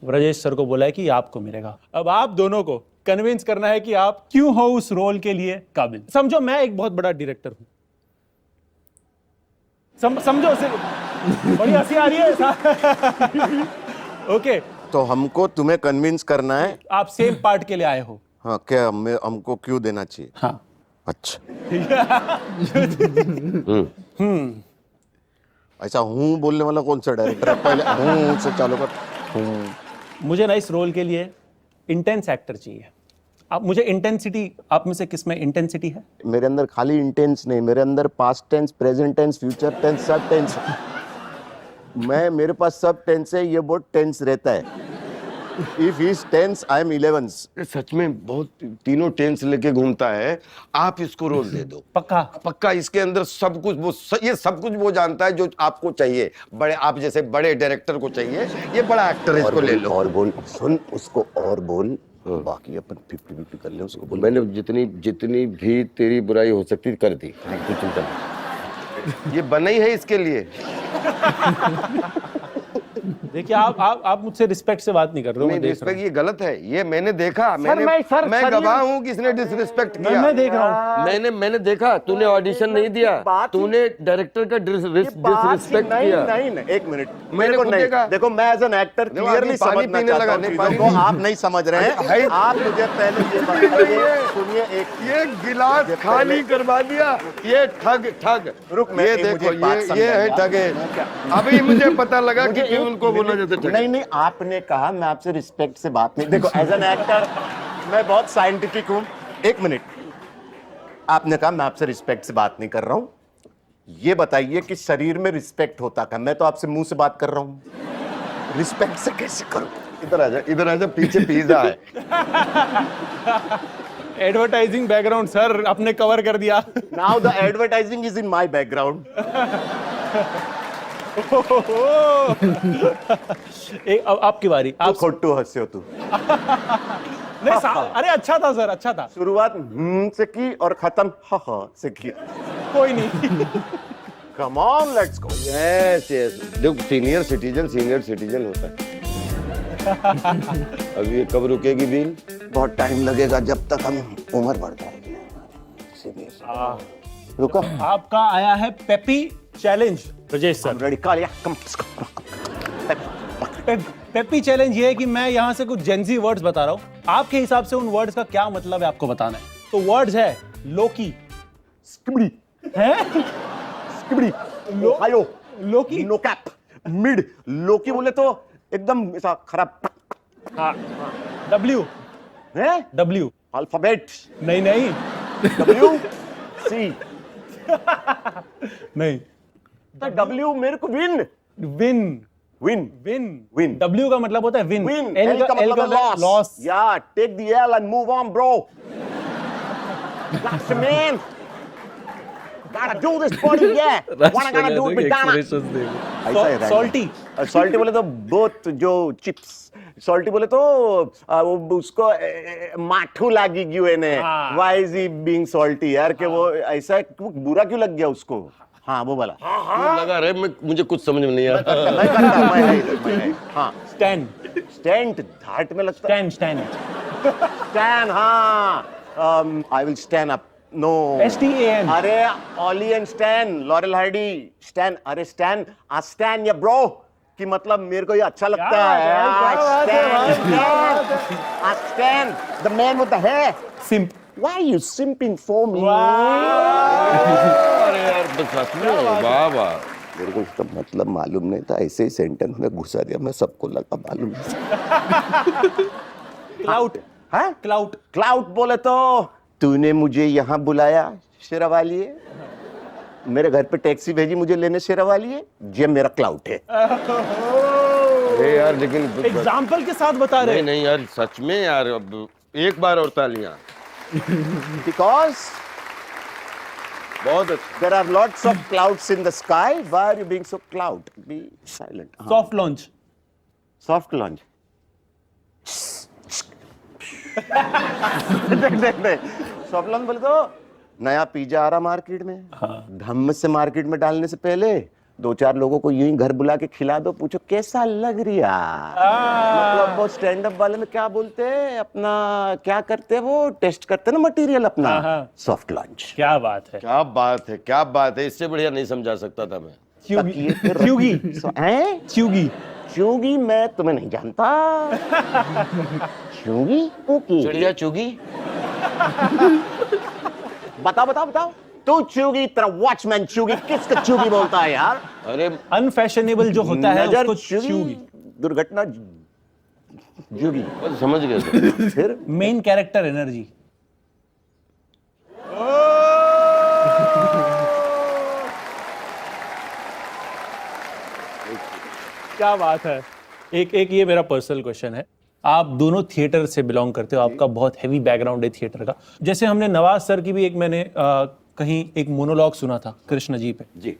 Speaker 2: ब्रजेश सर को बोला है कि ये आपको मिलेगा। अब आप दोनों को कन्विंस करना है कि आप क्यों हो उस रोल के लिए काबिल। समझो मैं एक बहुत बड़ा डायरेक्टर हूं, समझो, बड़ी हंसी आ रही है। ओके,
Speaker 3: तो हमको तुम्हें कन्विंस करना है।
Speaker 2: आप सेम पार्ट के लिए आए हो।
Speaker 3: हाँ, क्या हमको क्यों देना चाहिए?
Speaker 2: हाँ,
Speaker 3: अच्छा। ऐसा हूँ बोलने वाला कौन सा डायरेक्टर है? पहले हूँ से चालू कर। हूँ।
Speaker 2: मुझे ना इस रोल के लिए इंटेंस एक्टर चाहिए। आप मुझे इंटेंसिटी, आप में से किस में इंटेंसिटी है?
Speaker 3: मेरे अंदर खाली इंटेंस नहीं, मेरे अंदर past tense, present tense, future tense, सब टेंस। मेरे पास सब टेंस है, ये बहुत टेंस रहता है। If he is tense, I am 11.
Speaker 4: सच में बहुत तीनों टेंस लेके घूमता है। आप इसको रोल दे दो।
Speaker 2: पक्का
Speaker 4: पक्का, इसके अंदर सब कुछ वो, ये सब कुछ वो जानता है जो आपको चाहिए। बड़े, आप जैसे बड़े डायरेक्टर को चाहिए, ये बड़ा एक्टर है, इसको ले लो।
Speaker 3: और बोल, सुन उसको और बोल, बाकी अपन 50-50 कर ले, उसको बोल।
Speaker 4: मैंने जितनी भी तेरी बुराई हो सकती कर दी, तू चिंता नहीं। ये बना ही है इसके लिए।
Speaker 2: देखिए, आप मुझसे रिस्पेक्ट से बात नहीं कर रहे हो।
Speaker 4: नहीं, रिस्पेक्ट ये गलत है। ये मैंने देखा, मैं गवाह हूँ किसने डिसरिस्पेक्ट किया।
Speaker 2: मैं देख रहा हूँ,
Speaker 4: मैंने देखा, तूने ऑडिशन नहीं दिया, तूने डायरेक्टर का डिसरिस्पेक्ट किया।
Speaker 3: नहीं, एक मिनट,
Speaker 4: मैंने खुद देखा।
Speaker 3: देखो, मैं एज एन एक्टर क्लियरली समझना चाहता हूँ चीजों को, आप नहीं समझ रहे हैं। आप मुझे पहले ये बताइए, सुनिए, ये
Speaker 4: गिलास खाली करवा दिया, ये ठग।
Speaker 3: रुक,
Speaker 4: ये देखो, ये है ठगे। अभी मुझे पता लगा कि उनको बोला जाता है।
Speaker 3: नहीं, आपने कहा मैं आपसे रिस्पेक्ट से बात नहीं। देखो, एज एन एक्टर मैं बहुत साइंटिफिक हूं। एक मिनट, आपने कहा मैं आपसे रिस्पेक्ट से बात नहीं कर रहा हूं। ये बताइए कि शरीर में रिस्पेक्ट होता क्या? मैं तो आपसे मुंह से बात कर रहा हूं, रिस्पेक्ट से कैसे करूं?
Speaker 4: इधर आजा, पीछे पिज़्ज़ा है।
Speaker 2: एडवर्टाइजिंग बैकग्राउंड सर आपने कवर कर दिया।
Speaker 3: Now the advertising is in my background.
Speaker 2: एक अब आपकी बारी।
Speaker 3: तू
Speaker 2: आप
Speaker 3: खोटू हंसे हो तू।
Speaker 2: नहीं अरे अच्छा था सर, अच्छा था।
Speaker 3: शुरुआत से की और खत्म से की।
Speaker 2: कोई नहीं।
Speaker 3: Come on, let's go.
Speaker 4: Yes yes, देखो सीनियर सिटीजन होता है। अब ये कब रुकेगी बिल?
Speaker 3: बहुत टाइम लगेगा जब तक हम उम्र बढ़ जाएगी। रुको,
Speaker 2: आपका आया है peppy challenge Brajesh sir.
Speaker 3: Ready, Kaliya come.
Speaker 2: Peppy challenge ये है कि मैं यहाँ से कुछ जेंजी वर्ड्स बता रहा हूँ, आपके हिसाब से उन वर्ड्स का क्या मतलब है आपको बताना है। तो वर्ड्स है लोकी,
Speaker 3: स्किबड़ी,
Speaker 2: है
Speaker 3: स्किबड़ी, हायो,
Speaker 2: लोकी,
Speaker 3: नो कैप, मिड। लोकी बोले तो एकदम ऐसा खराब
Speaker 2: डब्ल्यू,
Speaker 3: है।
Speaker 2: डब्ल्यू,
Speaker 3: अल्फाबेट,
Speaker 2: नहीं नहीं
Speaker 3: डब्ल्यू सी।
Speaker 2: नहीं,
Speaker 3: तो डब्ल्यू मेरे को win,
Speaker 2: win,
Speaker 3: win,
Speaker 2: win,
Speaker 3: win.
Speaker 2: W का मतलब होता है विन,
Speaker 3: विन,
Speaker 2: एल का
Speaker 3: मतलब
Speaker 2: लॉस,
Speaker 3: लॉस। या take the L and move on bro. That's the man. Gotta do this buddy, yeah. What I gotta do with Madonna?
Speaker 2: Salty,
Speaker 3: salty बोले तो बोथ जो चिप्स, सॉल्टी बोले तो उसको माठू लागी क्यों है ने, why is he being salty यार, कि वो ऐसा बुरा क्यों लग गया उसको। हाँ वो वाला।
Speaker 4: लगा रहे मुझे कुछ समझ में नहीं आ रहा।
Speaker 3: मैं करता, मैं है। हाँ
Speaker 2: स्टैंड,
Speaker 3: स्टैंड हार्ट में लगता है।
Speaker 2: स्टैंड,
Speaker 3: स्टैन, हाँ I will stand up. No,
Speaker 2: STAN।
Speaker 3: अरे Ollie and Stan, Laurel Hardy, Stan, अरे स्टैन, आ स्टैन या ब्रो कि मतलब मेरे को ये अच्छा लगता है। आ Stan, the man with the hair.
Speaker 2: Simp,
Speaker 3: why you simping for me?
Speaker 4: अरे यार बस सच में, वाह वाह।
Speaker 3: मेरे को इसका मतलब मालूम नहीं था, ऐसे ही सेंटेंस में घुसा दिया, मैं सबको लगा मालूम।
Speaker 2: क्लाउट,
Speaker 3: हाँ
Speaker 2: क्लाउट,
Speaker 3: क्लाउड बोले तो तूने मुझे यहाँ बुलाया शेरावाली, मेरे घर पे टैक्सी भेजी मुझे लेने शेरावाली, ये मेरा क्लाउड है।
Speaker 4: अरे यार लेकिन
Speaker 2: एग्जाम्पल के साथ बता रहे
Speaker 4: नहीं नहीं यार सच में यार, अब एक बार और तालियां।
Speaker 3: बिकॉज
Speaker 4: बहुत अच्छा।
Speaker 3: There are lots of clouds in the sky, why are you being so cloud? Be silent.
Speaker 2: Soft launch,
Speaker 3: soft launch. देख सॉफ्ट लॉन्च बोले तो नया पिज्जा आ रहा मार्केट में, धम्म से मार्केट में डालने से पहले 2-4 लोगों को यूं ही घर बुला के खिला दो, पूछो कैसा लग रहा। मतलब वो स्टैंड अप वाले में क्या बोलते हैं, अपना क्या करते हैं, वो टेस्ट करते हैं ना मटेरियल अपना। Soft launch.
Speaker 2: क्या बात है,
Speaker 4: क्या बात है, क्या बात है, इससे बढ़िया नहीं समझा सकता था मैं।
Speaker 2: च्यूगी,
Speaker 3: हैं?
Speaker 2: च्यूगी,
Speaker 3: चूंगी मैं तुम्हें नहीं जानता। चूंगी ओके,
Speaker 4: चिड़िया चुगी।
Speaker 3: बताओ बताओ बताओ, तू चूगी, तेरा वॉचमैन चूगी, किसका चूगी बोलता है यार?
Speaker 4: अरे
Speaker 2: अनफैशनेबल जो होता है
Speaker 3: नजर
Speaker 2: उसको
Speaker 3: चूगी,
Speaker 2: च्यूगी।
Speaker 3: दुर्घटना चूगी।
Speaker 4: बस समझ गए सर।
Speaker 3: फिर
Speaker 2: मेन कैरेक्टर एनर्जी, क्या बात है। एक ये मेरा पर्सनल क्वेश्चन है, आप दोनों थिएटर से बिलोंग करते हो, आपका बहुत हैवी बैकग्राउंड है थिएटर का। जैसे हमने नवाज सर की भी एक मैंने कहीं एक मोनोलॉग सुना था कृष्ण जी पे
Speaker 3: जी,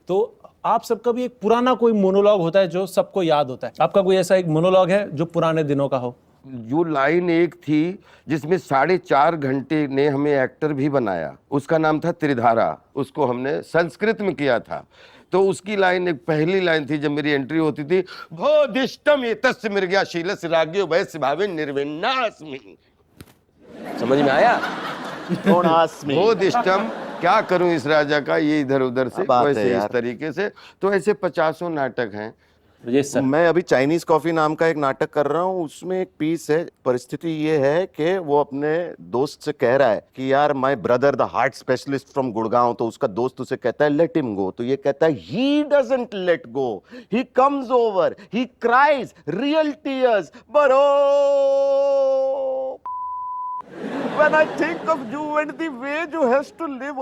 Speaker 2: तो आप सबका भी एक पुराना कोई मोनोलॉग होता है जो सबको याद होता है, आपका कोई ऐसा एक मोनोलॉग है जो पुराने दिनों का हो?
Speaker 4: जो लाइन एक थी जिसमें 4.5 घंटे ने हमें एक्टर भी बनाया, उसका नाम था त्रिधारा, उसको हमने संस्कृत में किया था। तो उसकी लाइन, एक पहली लाइन थी जब मेरी एंट्री होती थी, बोधिष्टम एतस्य मृगयाशीलस्य राज्ञो वयस्य भावेन निर्विन्नास्मि। समझ में आया? बोधिष्टम, क्या करूं इस राजा का, ये इधर उधर से वैसे इस तरीके से। तो ऐसे 50 नाटक हैं।
Speaker 3: मैं अभी चाइनीज कॉफी नाम का एक नाटक कर रहा हूँ, उसमें एक पीस है, परिस्थिति ये है कि वो अपने दोस्त से कह रहा है कि यार my brother the heart specialist from Gurgaon, तो उसका दोस्त उसे कहता है लेट हिम गो, तो ये कहता है he doesn't let go, he comes over, he cries real tears, but when I think of you and the way you has to live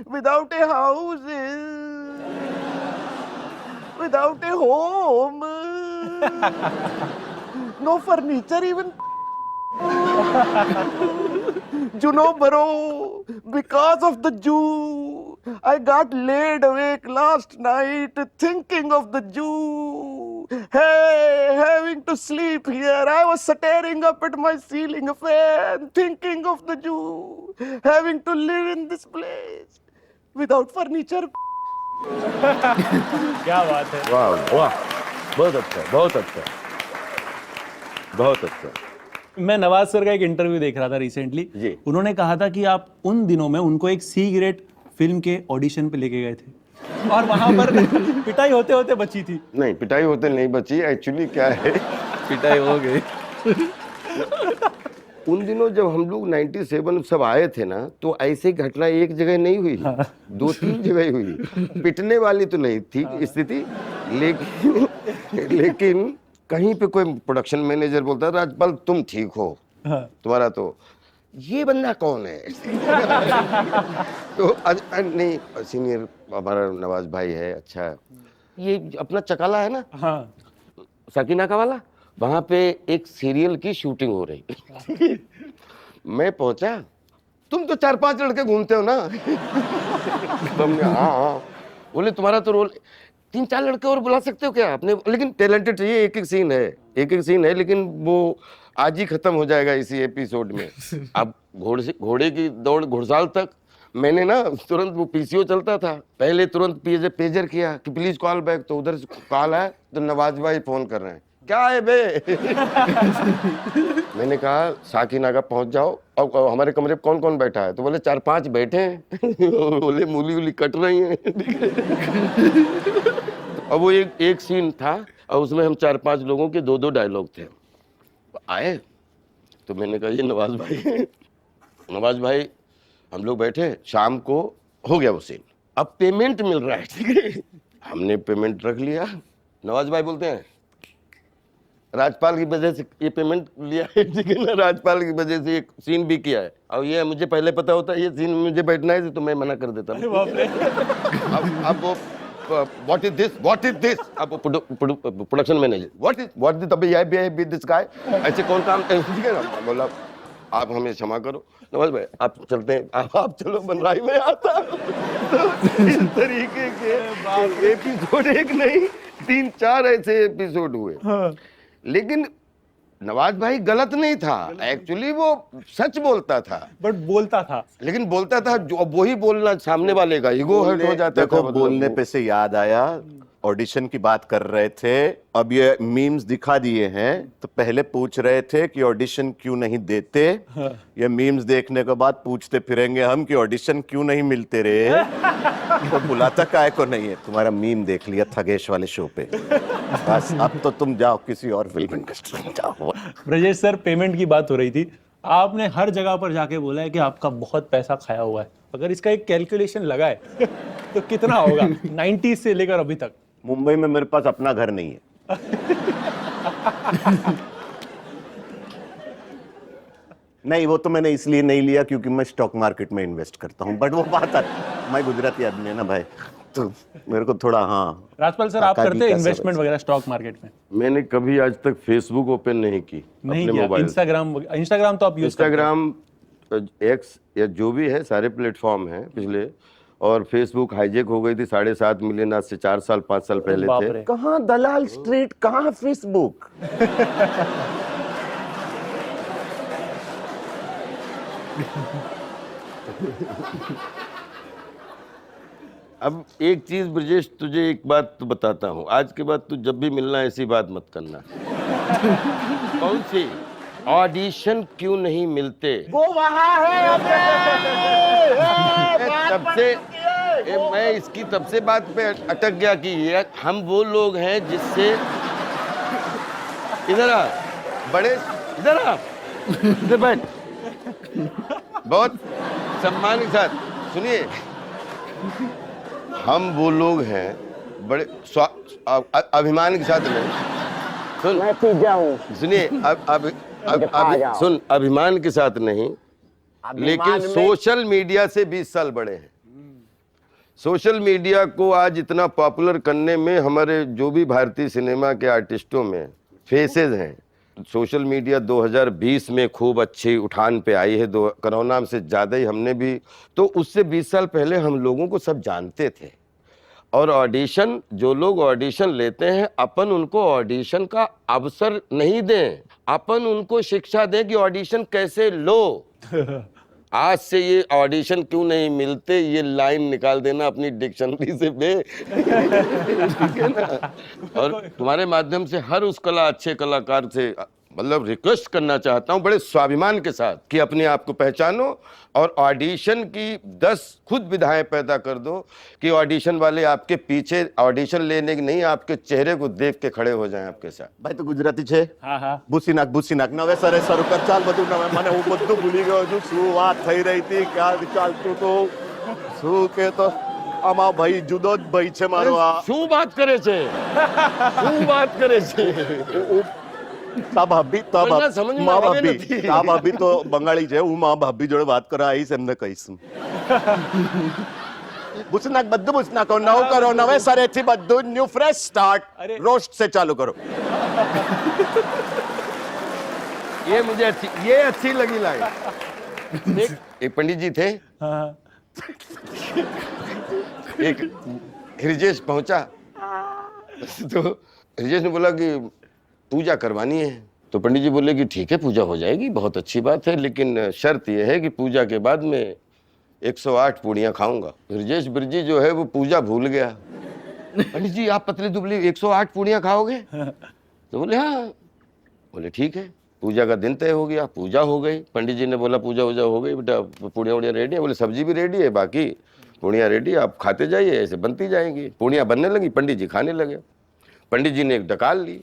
Speaker 3: without a house, without a home, no furniture even. You know, bro, because of the Jew, I got laid awake last night thinking of the Jew. Hey, having to sleep here. I was staring up at my ceiling fan, thinking of the Jew. Having to live in this place without furniture.
Speaker 2: क्या बात है।
Speaker 3: वाह वाह, बहुत अच्छा, बहुत अच्छा, बहुत अच्छा।
Speaker 2: मैं नवाज सर का एक इंटरव्यू देख रहा था रिसेंटली।
Speaker 3: जी।
Speaker 2: उन्होंने कहा था कि आप उन दिनों में उनको एक सी ग्रेड फिल्म के ऑडिशन पे लेके गए थे और वहां पर पिटाई होते होते बची थी।
Speaker 4: नहीं, पिटाई होते नहीं बची। एक्चुअली क्या है,
Speaker 1: पिटाई हो गई।
Speaker 4: उन दिनों जब हम लोग 97 सब आए थे ना, तो ऐसी घटना एक जगह नहीं हुई, 2-3 जगह हुई। पिटने वाली तो नहीं थी स्थिति, लेकिन कहीं पे कोई प्रोडक्शन मैनेजर बोलता है, राजपाल तुम ठीक हो, तुम्हारा तो ये बंदा कौन है? तो नहीं, सीनियर हमारा नवाज भाई है, अच्छा ये अपना चकाला है ना,
Speaker 2: हाँ।
Speaker 4: सकीना का वाला, वहां पे एक सीरियल की शूटिंग हो रही। मैं पहुंचा, तुम तो 4-5 लड़के घूमते हो ना? तुमने हाँ, बोले तुम्हारा तो रोल 3-4 लड़के और बुला सकते हो क्या आपने? लेकिन टैलेंटेड चाहिए, एक एक सीन है, लेकिन वो आज ही खत्म हो जाएगा इसी एपिसोड में। अब घोड़े की दौड़ घुड़साल तक मैंने ना तुरंत, वो पीसीओ चलता था, पहले तुरंत पेजर किया कि प्लीज कॉल बैक, तो उधर से कॉल आया तो नवाज भाई फोन कर रहे हैं, क्या है बे? मैंने कहा साकिना का पहुंच जाओ, और हमारे कमरे पे कौन कौन बैठा है? तो बोले 4-5 बैठे हैं। बोले मूली उली कट रही हैं। अब वो एक सीन था और उसमें हम 4-5 लोगों के 2-2 डायलॉग थे। आए तो मैंने कहा ये नवाज भाई हम लोग बैठे, शाम को हो गया वो सीन, अब पेमेंट मिल रहा है, ठीक है? हमने पेमेंट रख लिया। नवाज भाई बोलते हैं राजपाल की वजह से ये पेमेंट लिया है, ठीक है ना, राजपाल की वजह से एक सीन भी किया है, और ये मुझे पहले पता होता ये सीन में मुझे बैठना है तो मैं मना कर देता। अब वो what is this? अब production manager what is this guy? ऐसे कौन काम, ठीक है ना? बोला आप हमें क्षमा करो नवाज भाई, आप चलते हैं, आप चलो बनराई में आता। तो इस तरीके के एपिसोड एक नहीं 3-4 ऐसे एपिसोड हुए। लेकिन नवाज भाई गलत नहीं था, एक्चुअली वो सच बोलता था,
Speaker 2: बट बोलता था,
Speaker 4: लेकिन बोलता था जो वही बोलना सामने वाले का ईगो हर्ट हो जाता था।
Speaker 3: देखो, बोलने पे से याद आया, ऑडिशन की बात कर रहे थे, अब ये मीम्स दिखा दिए हैं, तो पहले पूछ रहे थे कि ऑडिशन क्यों नहीं देते, ये मीम्स देखने के बाद पूछते फिरेंगे हम कि ऑडिशन क्यों नहीं मिलते रे, तो बुलाता काहे को नहीं है? तुम्हारा मीम देख लिया थगेश वाले शो पे, बस अब तो तुम जाओ किसी और फिल्म इंडस्ट्री में जाओ।
Speaker 2: ब्रजेश सर, पेमेंट की बात हो रही थी, आपने हर जगह पर जाके बोला है कि आपका बहुत पैसा खाया हुआ है, अगर इसका एक कैलकुलेशन लगाए तो कितना होगा 90s से लेकर अभी तक?
Speaker 3: मुंबई में मेरे पास अपना घर नहीं है। नहीं, वो तो मैंने इसलिए नहीं लिया क्योंकि मैं स्टॉक मार्केट में इन्वेस्ट करता हूँ, बट वो बात है, मैं गुजराती आदमी है ना भाई, तो मेरे को थोड़ा, हाँ।
Speaker 2: राजपाल सर, आप करते हैं इन्वेस्टमेंट वगैरह स्टॉक मार्केट में?
Speaker 4: मैंने कभी आज तक फेसबुक ओपन नहीं की,
Speaker 2: नहीं किया। इंस्टाग्राम तो आप यूज करते हैं?
Speaker 4: इंस्टाग्राम, एक्स या जो भी है, सारे प्लेटफॉर्म हैं पिछले, और फेसबुक हाईजेक हो गई थी 7.5 मिलियन आज से 4-5 साल पहले थे।
Speaker 3: कहाँ दलाल स्ट्रीट, कहाँ फेसबुक?
Speaker 4: अब एक चीज ब्रजेश, तुझे एक बात तो बताता हूँ, आज के बाद तू जब भी मिलना ऐसी बात मत करना। कौन सी? ऑडिशन क्यों नहीं मिलते?
Speaker 3: वो वहाँ है
Speaker 4: तब से मैं इसकी तब से बात पे अटक गया कि ये हम वो लोग हैं जिससे, इधर आ बड़े, इधर आ, इधर बैठ, बहुत सम्मान के साथ सुनिए, हम वो लोग हैं बड़े अभिमान के साथ में, सुन मैं पी जाऊं, सुनिए, सुन, अभिमान के साथ नहीं, लेकिन सोशल मीडिया से 20 साल बड़े हैं। सोशल मीडिया को आज इतना पॉपुलर करने में हमारे जो भी भारतीय सिनेमा के आर्टिस्टों में फेसेस हैं, सोशल मीडिया 2020 में खूब अच्छी उठान पे आई है, कोरोना से ज़्यादा ही हमने भी, तो उससे 20 साल पहले हम लोगों को सब जानते थे। और ऑडिशन, जो लोग ऑडिशन लेते हैं, अपन उनको ऑडिशन का अवसर नहीं दें, अपन उनको शिक्षा दें कि ऑडिशन कैसे लो। आज से ये ऑडिशन क्यों नहीं मिलते, ये लाइन निकाल देना अपनी डिक्शनरी से बे। ठीक है ना। और तुम्हारे माध्यम से हर उस अच्छे कलाकार से मतलब रिक्वेस्ट करना चाहता हूं बड़े स्वाभिमान के साथ कि अपने आप को पहचानो और ऑडिशन की 10 खुद विधाएं पैदा कर दो कि ऑडिशन वाले आपके पीछे ऑडिशन लेने की नहीं, आपके चेहरे को देख के खड़े हो जाएं आपके साथ।
Speaker 3: ભાઈ તો ગુજરાતી છે
Speaker 2: હા
Speaker 3: ભૂસીનાક નવેસરે શરૂ કર ચાલ બધું નવે મને હું બધું ભૂલી ગયો છું શું વાત થઈ રહી હતી ક્યાં ચાલતું તો શું કે તો આમાં ભાઈ જુદો જ ભાઈ છે મારો આ
Speaker 4: શું વાત કરે છે, શું વાત કરે છે।
Speaker 3: તા ભાભી
Speaker 4: મને સમજમાં
Speaker 3: મા
Speaker 4: આવે
Speaker 3: ભાભી
Speaker 4: નથી।
Speaker 3: તા ભાભી તો બંગાળી છે હું મા ભાભી જોડે વાત કરવા આવીશ એમને કહીશ ભૂસનાક બધું ભૂસનાકો નવ કરો નવેસરેથી બધું ન્યુ ફ્રેશ સ્ટાર્ટ રોસ્ટ से चालू करो।
Speaker 4: ये मुझे अच्छी लगी लाइन। एक पंडित जी थे, एक हृजेश पहुंचा तो हृजेश ने बोला कि पूजा करवानी है। तो पंडित जी बोले कि ठीक है पूजा हो जाएगी, बहुत अच्छी बात है, लेकिन शर्त यह है कि पूजा के बाद में 108 पूड़ियां खाऊंगा। हृजेश बिरजी जो है वो पूजा भूल गया। पंडित जी आप पतली दुबली 108 पूड़ियां खाओगे? तो बोले हाँ। बोले ठीक है, पूजा का दिन तय हो गया, पूजा हो गई। पंडित जी ने बोला पूजा वूजा हो गई बेटा, पूड़ियाँ वुड़ियाँ रेडी है? बोले सब्जी भी रेडी है, बाकी पूड़ियाँ रेडी, आप खाते जाइए, ऐसे बनती जाएंगी। पूड़ियाँ बनने लगी, पंडित जी खाने लगे। पंडित जी ने एक डकार ली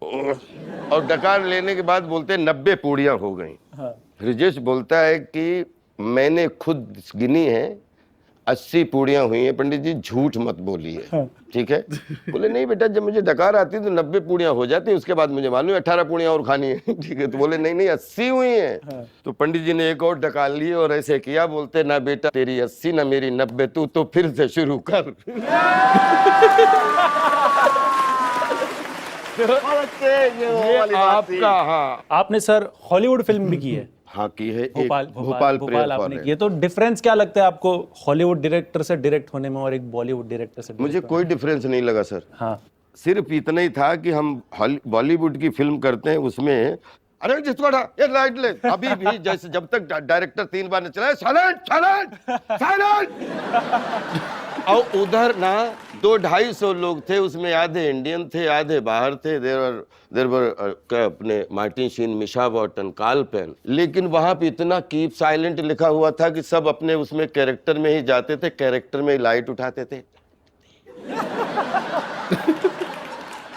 Speaker 4: और डकार लेने के बाद बोलते 90 पूड़ियाँ हो गई। हृजेश बोलता है कि मैंने खुद गिनी है 80 पूड़ियाँ हुई हैं, पंडित जी झूठ मत बोलिए। ठीक है? बोले नहीं बेटा, जब मुझे डकार आती है तो 90 पूड़ियाँ हो जाती है, उसके बाद मुझे मालूम है 18 पूड़ियाँ और खानी है। ठीक है? तो बोले नहीं 80 हुई हैं। तो पंडित जी ने एक और डकार लिए और ऐसे किया, बोलते ना बेटा तेरी 80 ना मेरी 90, तू तो फिर से शुरू कर। ये आपका, हाँ
Speaker 2: आपने सर हॉलीवुड फिल्म भी की है।
Speaker 4: हाँ की है,
Speaker 2: भोपाल आपने की है। तो डिफरेंस क्या लगता है आपको हॉलीवुड डायरेक्टर से डायरेक्ट होने में और एक बॉलीवुड डायरेक्टर से?
Speaker 4: मुझे कोई डिफरेंस नहीं लगा सर।
Speaker 2: हाँ,
Speaker 4: सिर्फ इतना ही था कि हम बॉलीवुड की फिल्म करते हैं, उसमें अरे जिसको ये लाइट ले, अभी भी जैसे जब तक डायरेक्टर 3 बार न चलाए साइलेंट साइलेंट साइलेंट, और उधर ना 200-250 लोग थे, उसमें आधे इंडियन थे आधे बाहर थे। देर वर अपने मार्टिन शीन, मिशा बॉर्टन, कार्ल पेन, लेकिन वहां पे इतना कीप साइलेंट लिखा हुआ था कि सब अपने उसमें कैरेक्टर में ही जाते थे, कैरेक्टर में ही लाइट उठाते थे।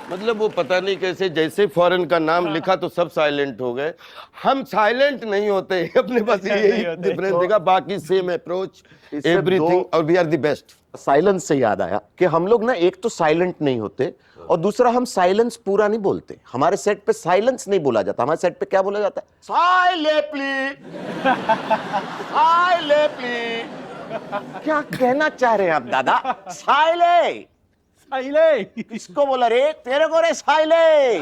Speaker 4: मतलब वो पता नहीं कैसे, जैसे फॉरेन का नाम लिखा तो सब साइलेंट हो गए। हम साइलेंट नहीं होते, अपने पास यही डिफरेंस दिखा, बाकी सेम अप्रोच एवरीथिंग, और we are the best.
Speaker 3: Silence से याद आया कि हम लोग ना एक तो साइलेंट नहीं होते और दूसरा हम साइलेंस पूरा नहीं बोलते। हमारे सेट पे साइलेंस नहीं बोला जाता, हमारे सेट पे क्या बोला जाता है? Silently silently. क्या कहना चाह रहे हैं आप दादा? साइले
Speaker 2: साइले
Speaker 3: किसको बोला रे? तेरे को रे साइले।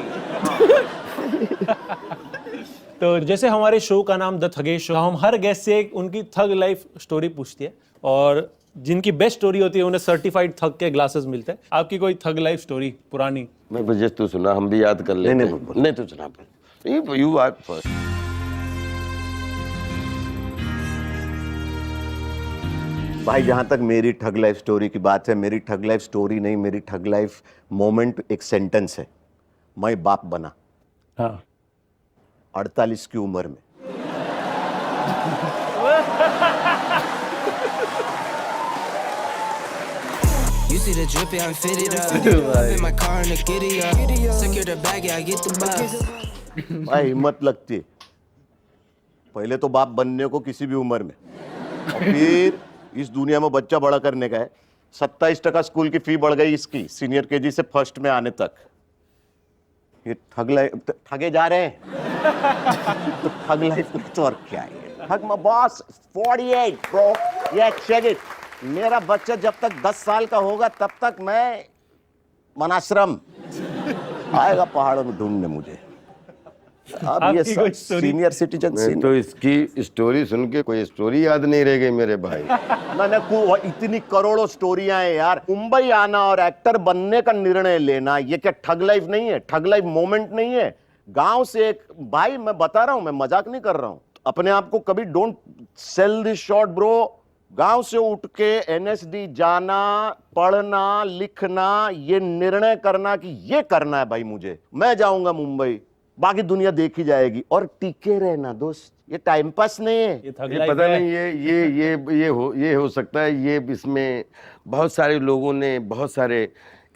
Speaker 2: तो जैसे हमारे शो का नाम द थगेश शो, हम हर गेस्ट से उनकी थग लाइफ स्टोरी पूछती है और जिनकी बेस्ट स्टोरी होती है उन्हें सर्टिफाइड थग के ग्लासेस मिलते हैं। आपकी कोई थग लाइफ स्टोरी पुरानी?
Speaker 4: मैं बजेश तू सुना, हम भी याद कर लेते हैं। नहीं तू सुना, यू आर फर्स्ट।
Speaker 3: भाई जहां तक मेरी ठग लाइफ स्टोरी की बात है, मेरी ठग लाइफ स्टोरी नहीं, मेरी ठग लाइफ मोमेंट एक सेंटेंस है। मैं बाप बना,
Speaker 2: हाँ,
Speaker 3: 48 की उम्र में।
Speaker 10: You see the drippy, I'm fitted up. Up in my car and the giddy up. Secure the bag, yeah, I get the bus.
Speaker 3: भाई हिम्मत लगती है पहले तो बाप बनने को किसी भी उम्र में, और फिर इस दुनिया में बच्चा बड़ा करने का है। 27% स्कूल की फी बढ़ गई इसकी, सीनियर केजी से फर्स्ट में आने तक। ये ठगे जा रहे हैं। तो ठग लाइफ में तो और क्या है? ठग में बॉस 48 ब्रो, ये चेक इट। मेरा बच्चा जब तक 10 साल का होगा तब तक मैं वनाश्रम आएगा पहाड़ों में ढूंढने मुझे। अब ये
Speaker 2: आपकी कोई story?
Speaker 3: सीनियर सिटीजन
Speaker 4: मैं तो इसकी स्टोरी सुन के कोई स्टोरी याद नहीं रह गई मेरे भाई।
Speaker 3: ना इतनी करोड़ों स्टोरियां हैं यार। मुंबई आना और एक्टर बनने का निर्णय लेना, ये क्या ठग लाइफ नहीं है? ठग लाइफ मोमेंट नहीं है? गांव से एक भाई, मैं बता रहा हूं, मैं मजाक नहीं कर रहा हूं, अपने आप को कभी don't sell this short bro. गांव से उठ के एनएसडी जाना, पढ़ना, लिखना, ये निर्णय करना कि ये करना है भाई मुझे, मैं जाऊंगा मुंबई, बाकी दुनिया देखी जाएगी, और टिके रहना दोस्त, ये टाइम पास नहीं है।
Speaker 4: ये पता नहीं ये हो सकता है, ये इसमें बहुत सारे लोगों ने बहुत सारे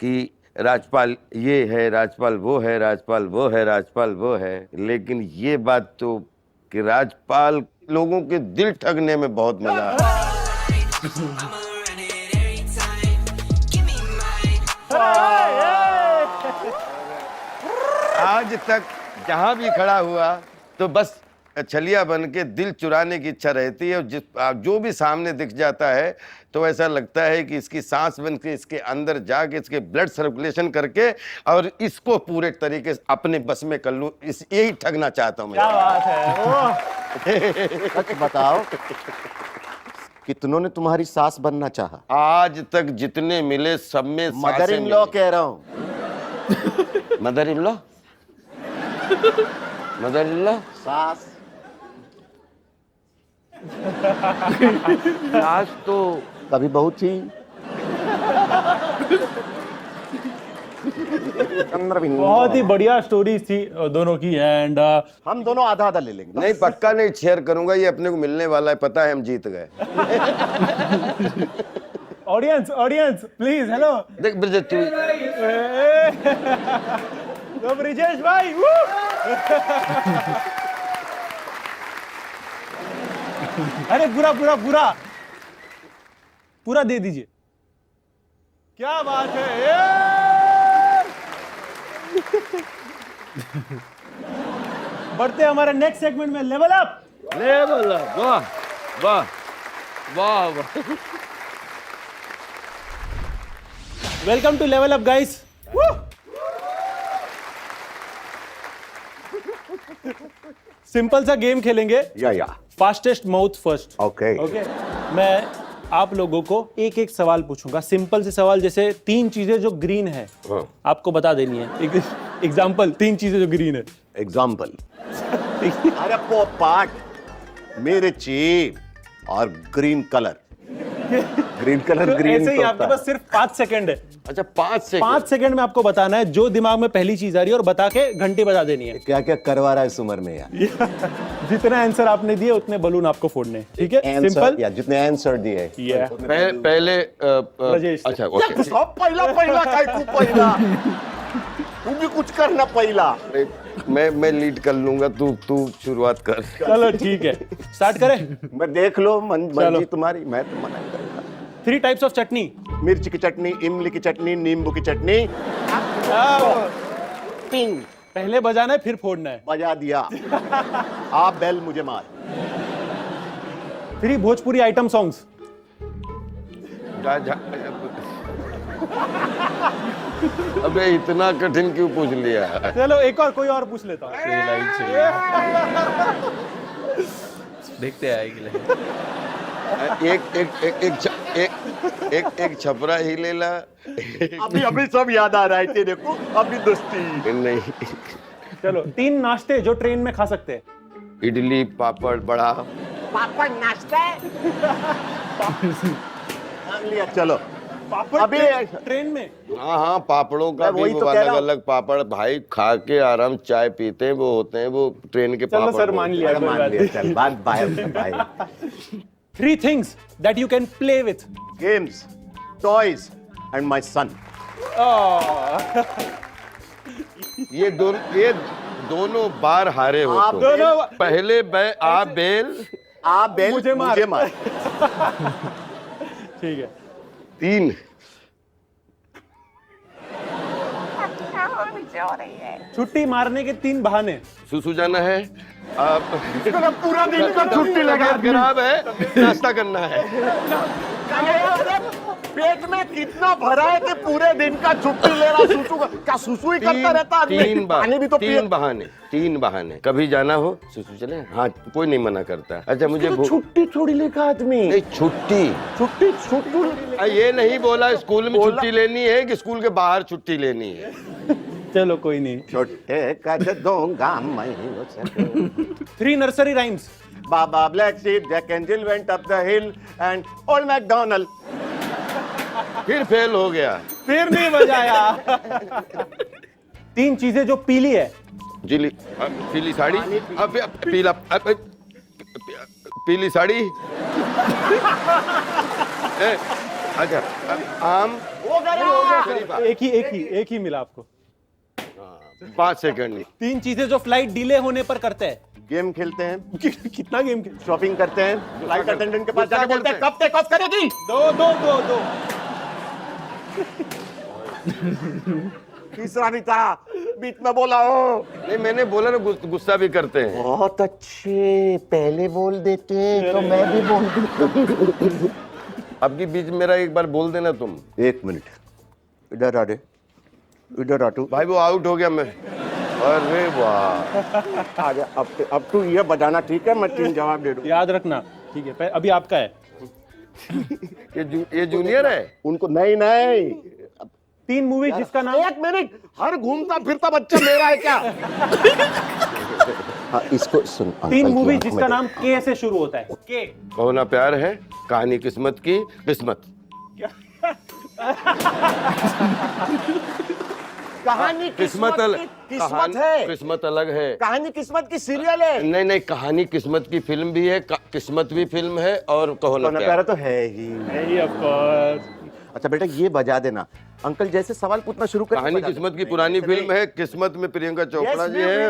Speaker 4: कि राजपाल ये है, राजपाल वो है, राजपाल वो है, राजपाल वो है, लेकिन ये बात तो कि राजपाल लोगों के दिल ठगने में बहुत मजा है। आज तक जहां भी खड़ा हुआ तो बस छलिया बन के दिल चुराने की इच्छा रहती है, और जो भी सामने दिख जाता है तो ऐसा लगता है कि इसकी सांस बन के इसके अंदर जाके इसके ब्लड सर्कुलेशन करके और इसको पूरे तरीके से अपने बस में कर लूं, यही ठगना चाहता हूं मैं।
Speaker 2: क्या बात है।
Speaker 3: सच बताओ, कितनों ने तुम्हारी सास बनना चाहा?
Speaker 4: आज तक जितने मिले सब में
Speaker 3: मदर इन लॉ कह रहा हूं।
Speaker 4: Mother in law, mother in law,
Speaker 3: सास
Speaker 4: आज तो
Speaker 3: कभी बहू थी,
Speaker 2: बहुत ही बढ़िया स्टोरीज थी दोनों की। एंड
Speaker 3: हम दोनों आधा आधा ले लेंगे।
Speaker 4: नहीं, पक्का नहीं शेयर करूंगा, ये अपने को मिलने वाला है, पता है हम जीत गए।
Speaker 2: Audience please, hello.
Speaker 4: देख ब्रिजेश तू,
Speaker 2: तो ब्रिजेश भाई, अरे पूरा दे दीजिए। क्या बात है। बढ़ते हमारे नेक्स्ट सेगमेंट में, लेवल अप।
Speaker 4: वाह वाह वाह वाह।
Speaker 2: Welcome to level up guys. Simple सा गेम खेलेंगे,
Speaker 3: या
Speaker 2: फास्टेस्ट माउथ फर्स्ट।
Speaker 3: ओके
Speaker 2: मैं आप लोगों को एक एक सवाल पूछूंगा, सिंपल से सवाल, जैसे 3 चीजें जो ग्रीन है आपको बता देनी है। एक एग्जांपल, 3 चीजें जो ग्रीन है।
Speaker 3: एग्जाम्पल अरे पोपाट, मिर्ची और green colour. Green colour, green
Speaker 2: ऐसे ही आपके पास सिर्फ 5 सेकंड है।
Speaker 4: अच्छा 5
Speaker 2: सेकंड में आपको बताना है जो दिमाग में पहली चीज आ रही है, और बता के घंटी बजा देनी है।
Speaker 3: क्या क्या करवा रहा है इस उम्र में यार।
Speaker 2: जितना आंसर आपने दिए उतने बलून आपको फोड़ने हैं, ठीक है? सिंपल
Speaker 3: या जितने आंसर दिए।
Speaker 4: पहले
Speaker 3: राजेश,
Speaker 4: अच्छा ओके,
Speaker 3: सब पहिला काय पहिला तू भी कुछ करना पहिला।
Speaker 4: मैं लीड कर लूंगा, तू शुरुआत कर।
Speaker 2: चलो ठीक है, स्टार्ट करें।
Speaker 3: मैं देख लो मर्जी तुम्हारी, मैं तो मना नहीं करूंगा।
Speaker 2: 3 टाइप्स ऑफ चटनी।
Speaker 3: मिर्च की चटनी, इमली की चटनी, नींबू की चटनी। पिंग
Speaker 2: पहले बजाना है फिर फोड़ना है।
Speaker 3: बजा दिया। आप बेल मुझे मार।
Speaker 2: 3 भोजपुरी आइटम सॉन्ग्स।
Speaker 4: अबे इतना कठिन क्यों पूछ लिया?
Speaker 2: चलो एक और, कोई और पूछ लेता हूँ।
Speaker 1: देखते आएगी।
Speaker 4: एक छपरा ही ले ला।
Speaker 3: अभी सब याद आ रहा है तेरे को, अभी दोस्ती
Speaker 4: नहीं।
Speaker 2: चलो 3 नाश्ते जो ट्रेन में खा सकते हैं।
Speaker 4: इडली, पापड़, बड़ा।
Speaker 3: पापड़ नाश्ता है। लिया, चलो
Speaker 2: पापड़
Speaker 3: अभी
Speaker 2: ट्रेन में।
Speaker 4: हाँ, पापड़ों का भी वो अलग अलग पापड़ भाई, खा के आराम चाय पीते हैं, वो होते हैं वो ट्रेन के पापड़।
Speaker 2: चलो सर मान लिया।
Speaker 3: चल बात भाई।
Speaker 2: 3 things that you can play with.
Speaker 3: Games, toys and my son.
Speaker 4: ये दोनों बार हारे हो
Speaker 3: आप
Speaker 4: तुम।
Speaker 2: दोनों
Speaker 4: पहले आप बेल
Speaker 3: मुझे मार।
Speaker 2: ठीक है।
Speaker 4: 3
Speaker 2: छुट्टी मारने के 3 बहाने।
Speaker 4: सुसु जाना है, आप
Speaker 3: पूरा दिन का छुट्टी लगा।
Speaker 4: खराब है, नाश्ता करना है।
Speaker 3: पेट में कितना भरा है कि पूरे दिन का छुट्टी ले रहा सुसु क्या सुसु ही करता रहता आदमी? पानी भी तो पिए।
Speaker 4: तीन बहाने कभी जाना हो सुसु चले, हाँ कोई नहीं मना करता। अच्छा मुझे
Speaker 3: तो छुट्टी थोड़ी लेगा आदमी।
Speaker 4: नहीं छुट्टी ये नहीं बोला स्कूल में छुट्टी लेनी है कि स्कूल के बाहर छुट्टी लेनी है।
Speaker 2: चलो कोई नहीं।
Speaker 3: छोटे कद दूंगा मैं उसे।
Speaker 2: 3 nursery rhymes.
Speaker 3: Baa baa black sheep, Jack and Jill went up the hill and old MacDonald.
Speaker 4: फिर फेल हो गया।
Speaker 2: फिर नहीं बजाया। 3 चीजें जो पीली है।
Speaker 4: पीली साड़ी, पीला पीली साड़ी। अच्छा आम।
Speaker 2: एक ही मिला आपको।
Speaker 4: 5 सेकंड।
Speaker 2: 3 चीजें जो फ्लाइट डिले होने पर करते हैं।
Speaker 3: गेम खेलते हैं।
Speaker 2: कितना गेम खेलते?
Speaker 3: शॉपिंग करते हैं, फ्लाइट अटेंडेंट के पास जाके बोलते हैं कब टेक ऑफ करेगी।
Speaker 2: दो।
Speaker 3: तीसरा नहीं था, बीच में बोला हो।
Speaker 4: नहीं मैंने बोला ना गुस्सा भी करते हैं।
Speaker 3: बहुत अच्छे, पहले बोल देते तो मैं भी बोल देता।
Speaker 4: अब की बीच मेरा एक बार बोल देना तुम।
Speaker 3: 1 मिनट इधर आ रे, इधर आ तू।
Speaker 4: भाई वो आउट हो गया मैं। अरे वाह।
Speaker 3: आ जा। अब तू ये बजाना ठीक है, मैं 3 जवाब दे दूं।
Speaker 2: याद रखना ठीक है। अभी आपका है।
Speaker 4: ये जूनियर है
Speaker 3: उनको नहीं
Speaker 2: 3 मूवी जिसका नाम।
Speaker 3: 1 मिनट, हर घूमता फिरता बच्चा मेरा है क्या? हाँ, इसको सुन।
Speaker 2: 3 मूवी जिसका नाम के से शुरू होता है। के।
Speaker 4: होना प्यार है, कहानी किस्मत की, किस्मत।
Speaker 3: कहानी किस्मत है।
Speaker 4: किस्मत अलग है।
Speaker 3: कहानी किस्मत की सीरियल है।
Speaker 4: नहीं कहानी किस्मत की फिल्म भी है, किस्मत भी फिल्म है, और कहो ना प्यार
Speaker 3: तो है ही ऑफ कोर्स। अच्छा बेटा ये बजा देना। अंकल जैसे सवाल पूछना शुरू कर।
Speaker 4: कहानी किस्मत की पुरानी फिल्म है, किस्मत में प्रियंका चोपड़ा जी है,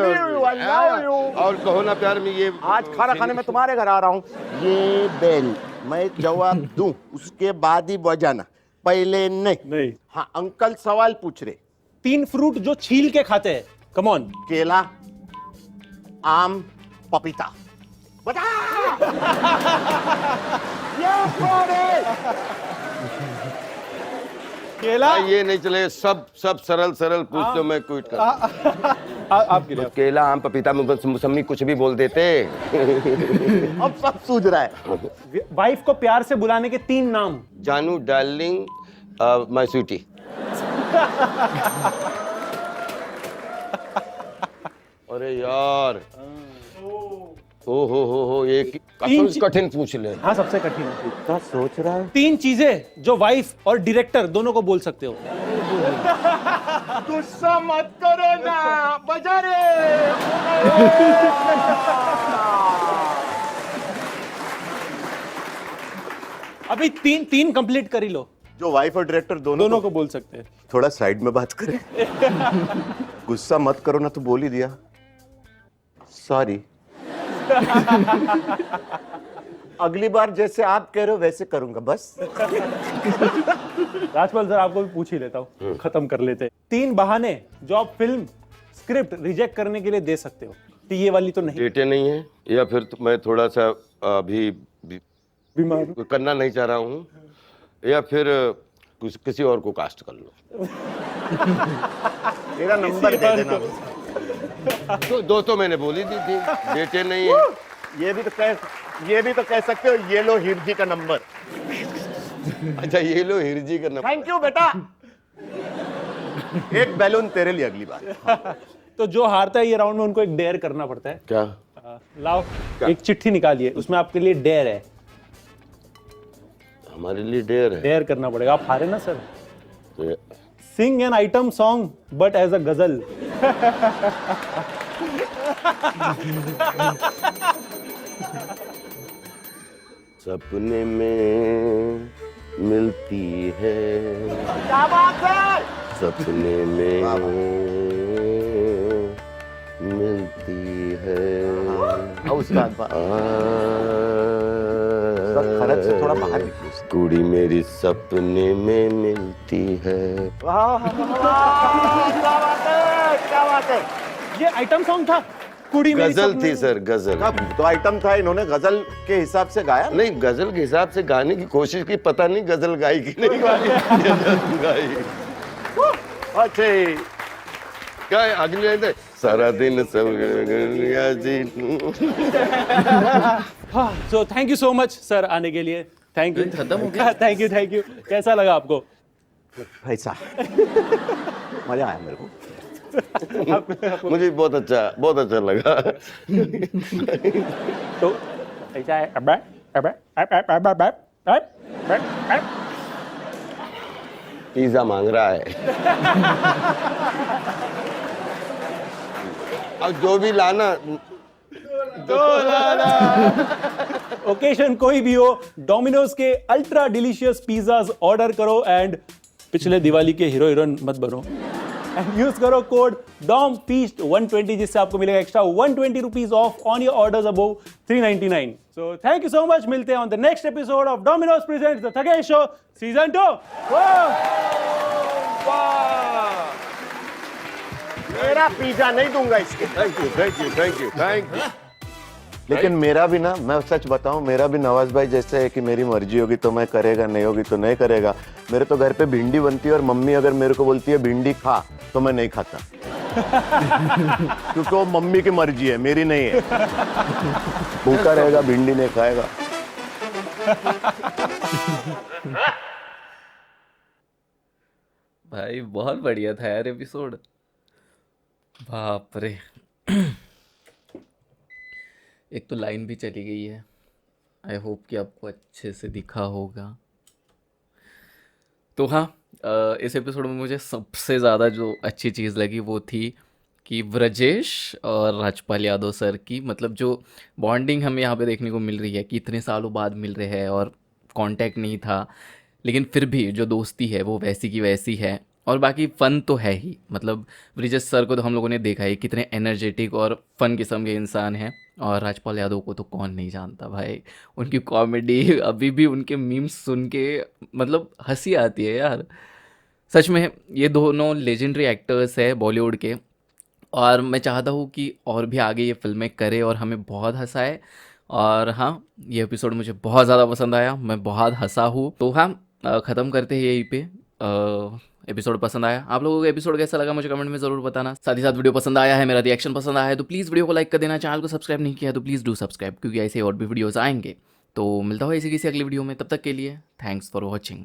Speaker 4: और कहो ना प्यार में ये।
Speaker 3: आज खाना खाने में तुम्हारे घर आ रहा हूँ। ये बेल मैं जवाब दूं उसके बाद ही बजाना, पहले नहीं। हाँ अंकल सवाल पूछ रहे।
Speaker 2: 3 फ्रूट जो छील के खाते हैं। Come on.
Speaker 3: केला, आम, पपीता। बता। ये कौन है?
Speaker 2: केला।
Speaker 4: ये नहीं चले, सब सरल पूछते हो, मैं क्विट कर।
Speaker 2: आपके लिए
Speaker 4: केला, आम, पपीता, मौसमी कुछ भी बोल देते।
Speaker 3: अब सब सूझ रहा है।
Speaker 2: वाइफ को प्यार से बुलाने के 3 नाम।
Speaker 4: जानू, डार्लिंग, माय स्वीटी। अरे यार, हो एक कठिन पूछ ले।
Speaker 2: हाँ सबसे कठिन है।
Speaker 3: क्या सोच रहा है?
Speaker 2: 3 चीजें जो वाइफ और डायरेक्टर दोनों को बोल सकते हो।
Speaker 3: गुस्सा मत करो ना, बजा रे।
Speaker 2: अभी 3 कंप्लीट कर ही लो।
Speaker 3: जो वाइफ और डायरेक्टर दोनों
Speaker 2: को बोल सकते हैं।
Speaker 3: थोड़ा साइड में बात करें। गुस्सा मत करो ना, तो बोल ही दिया। सॉरी। अगली बार जैसे आप कह रहे हो वैसे करूंगा बस।
Speaker 2: राजपाल सर आपको भी पूछ ही लेता हूँ, खत्म कर लेते। 3 बहाने जो आप फिल्म स्क्रिप्ट रिजेक्ट करने के लिए दे सकते हो। तो ये वाली तो नहीं।
Speaker 4: डेटे नहीं है, या फिर तो मैं थोड़ा सा अभी
Speaker 2: बीमार
Speaker 4: करना नहीं चाह रहा हूँ, या फिर किसी और को कास्ट कर लो।
Speaker 3: मेरा नंबर दे देना।
Speaker 4: दो तो मैंने बोली दी थी। डेटे नहीं है।
Speaker 3: ये भी तो कह सकते हो ये लो हिरजी का नंबर।
Speaker 4: अच्छा ये लो हिरजी का नंबर।
Speaker 3: थैंक यू बेटा। एक बैलून तेरे लिए अगली बार।
Speaker 2: तो जो हारता है ये राउंड में उनको एक डेयर करना पड़ता है।
Speaker 4: क्या?
Speaker 2: लाओ एक चिट्ठी निकालिए, उसमें आपके लिए डेयर है।
Speaker 4: हमारे लिए डेयर है।
Speaker 2: डेयर करना पड़ेगा। आप हारे ना sir. Sing an item song but as a ghazal.
Speaker 4: सपने में मिलती है,
Speaker 3: क्या बात है?
Speaker 4: सपने में मिलती है।
Speaker 3: उसका खरच से थोड़ा बाहर निकलो।
Speaker 4: कुड़ी मेरी सपने में मिलती है।
Speaker 3: क्या बात है, क्या बात है।
Speaker 2: ये आइटम सॉन्ग था। कुड़ी मेरी
Speaker 4: गजल
Speaker 2: सपने
Speaker 4: थी
Speaker 2: में।
Speaker 4: सर, गजल।
Speaker 3: कब तो आइटम था, इन्होंने गजल के हिसाब से गाया ना?
Speaker 4: नहीं, गजल के हिसाब से गाने की कोशिश की, पता नहीं गजल गाई कि नहीं गाई। गजल गाई।
Speaker 3: अच्छा
Speaker 4: क्या है अगली लाइन? सारा दिन सब
Speaker 2: हाँ, so thank you so much sir आने के लिए। Thank you.
Speaker 1: खत्म हो गया?
Speaker 2: Thank you. कैसा लगा आपको?
Speaker 3: ऐसा मजा आया मेरे को।
Speaker 4: मुझे बहुत अच्छा लगा।
Speaker 2: तो ऐसा है
Speaker 4: पिज्जा मांग रहा है। अब जो भी लाना,
Speaker 2: ओकेशन कोई भी हो, डोमिनोज के अल्ट्रा डिलीशियस पिज्जाज ऑर्डर करो एंड पिछले दिवाली के हीरो हीरोइन मत बनो एंड यूज करो कोड DOMFEAST 120 जिससे आपको मिलेगा extra 120 rupees of on your orders above 399। So thank you so much. मिलते हैं on the next episode of Domino's presents the Thagesh show season 2।
Speaker 3: मेरा पिज्जा नहीं दूंगा इसके।
Speaker 4: Thank you.
Speaker 3: लेकिन मेरा भी ना, मैं सच बताऊं, मेरा भी नवाज भाई जैसे है कि मेरी मर्जी होगी तो मैं करेगा, नहीं होगी तो नहीं करेगा। मेरे तो घर पे भिंडी बनती है और मम्मी अगर मेरे को बोलती है भिंडी खा तो मैं नहीं खाता। क्योंकि वो मम्मी की मर्जी है, मेरी नहीं है। भूखा रहेगा, भिंडी नहीं खाएगा।
Speaker 1: भाई बहुत बढ़िया था यार एपिसोड, बाप रे। एक तो लाइन भी चली गई है। आई होप कि आपको अच्छे से दिखा होगा। तो हाँ, इस एपिसोड में मुझे सबसे ज़्यादा जो अच्छी चीज़ लगी वो थी कि ब्रजेश और राजपाल यादव सर की मतलब जो बॉन्डिंग हमें यहाँ पे देखने को मिल रही है कि इतने सालों बाद मिल रहे हैं और कांटेक्ट नहीं था, लेकिन फिर भी जो दोस्ती है वो वैसी की वैसी है। और बाकी फ़न तो है ही, मतलब ब्रिजेश सर को तो हम लोगों ने देखा है कितने एनर्जेटिक और फ़न किस्म के इंसान हैं। और राजपाल यादव को तो कौन नहीं जानता भाई, उनकी कॉमेडी अभी भी उनके मीम्स सुन के मतलब हंसी आती है यार। सच में ये दोनों लेजेंडरी एक्टर्स है बॉलीवुड के, और मैं चाहता हूँ कि और भी आगे ये फिल्में करे और हमें बहुत हंसाए। और हाँ, ये एपिसोड मुझे बहुत ज़्यादा पसंद आया, मैं बहुत हंसा हूँ। तो हाँ, ख़त्म करते हैं यहीं पे। एपिसोड पसंद आया, आप लोगों को एपिसोड कैसा लगा मुझे कमेंट में ज़रूर बताना। साथ ही साथ वीडियो पसंद आया है, मेरा रिएक्शन पसंद आया है तो प्लीज़ वीडियो को लाइक कर देना। चैनल को सब्सक्राइब नहीं किया तो प्लीज़ डू सब्सक्राइब, क्योंकि ऐसे और भी वीडियोज़ आएंगे। तो मिलता हो ऐसी किसी अगली वीडियो में, तब तक के लिए थैंक्स फॉर वॉचिंग।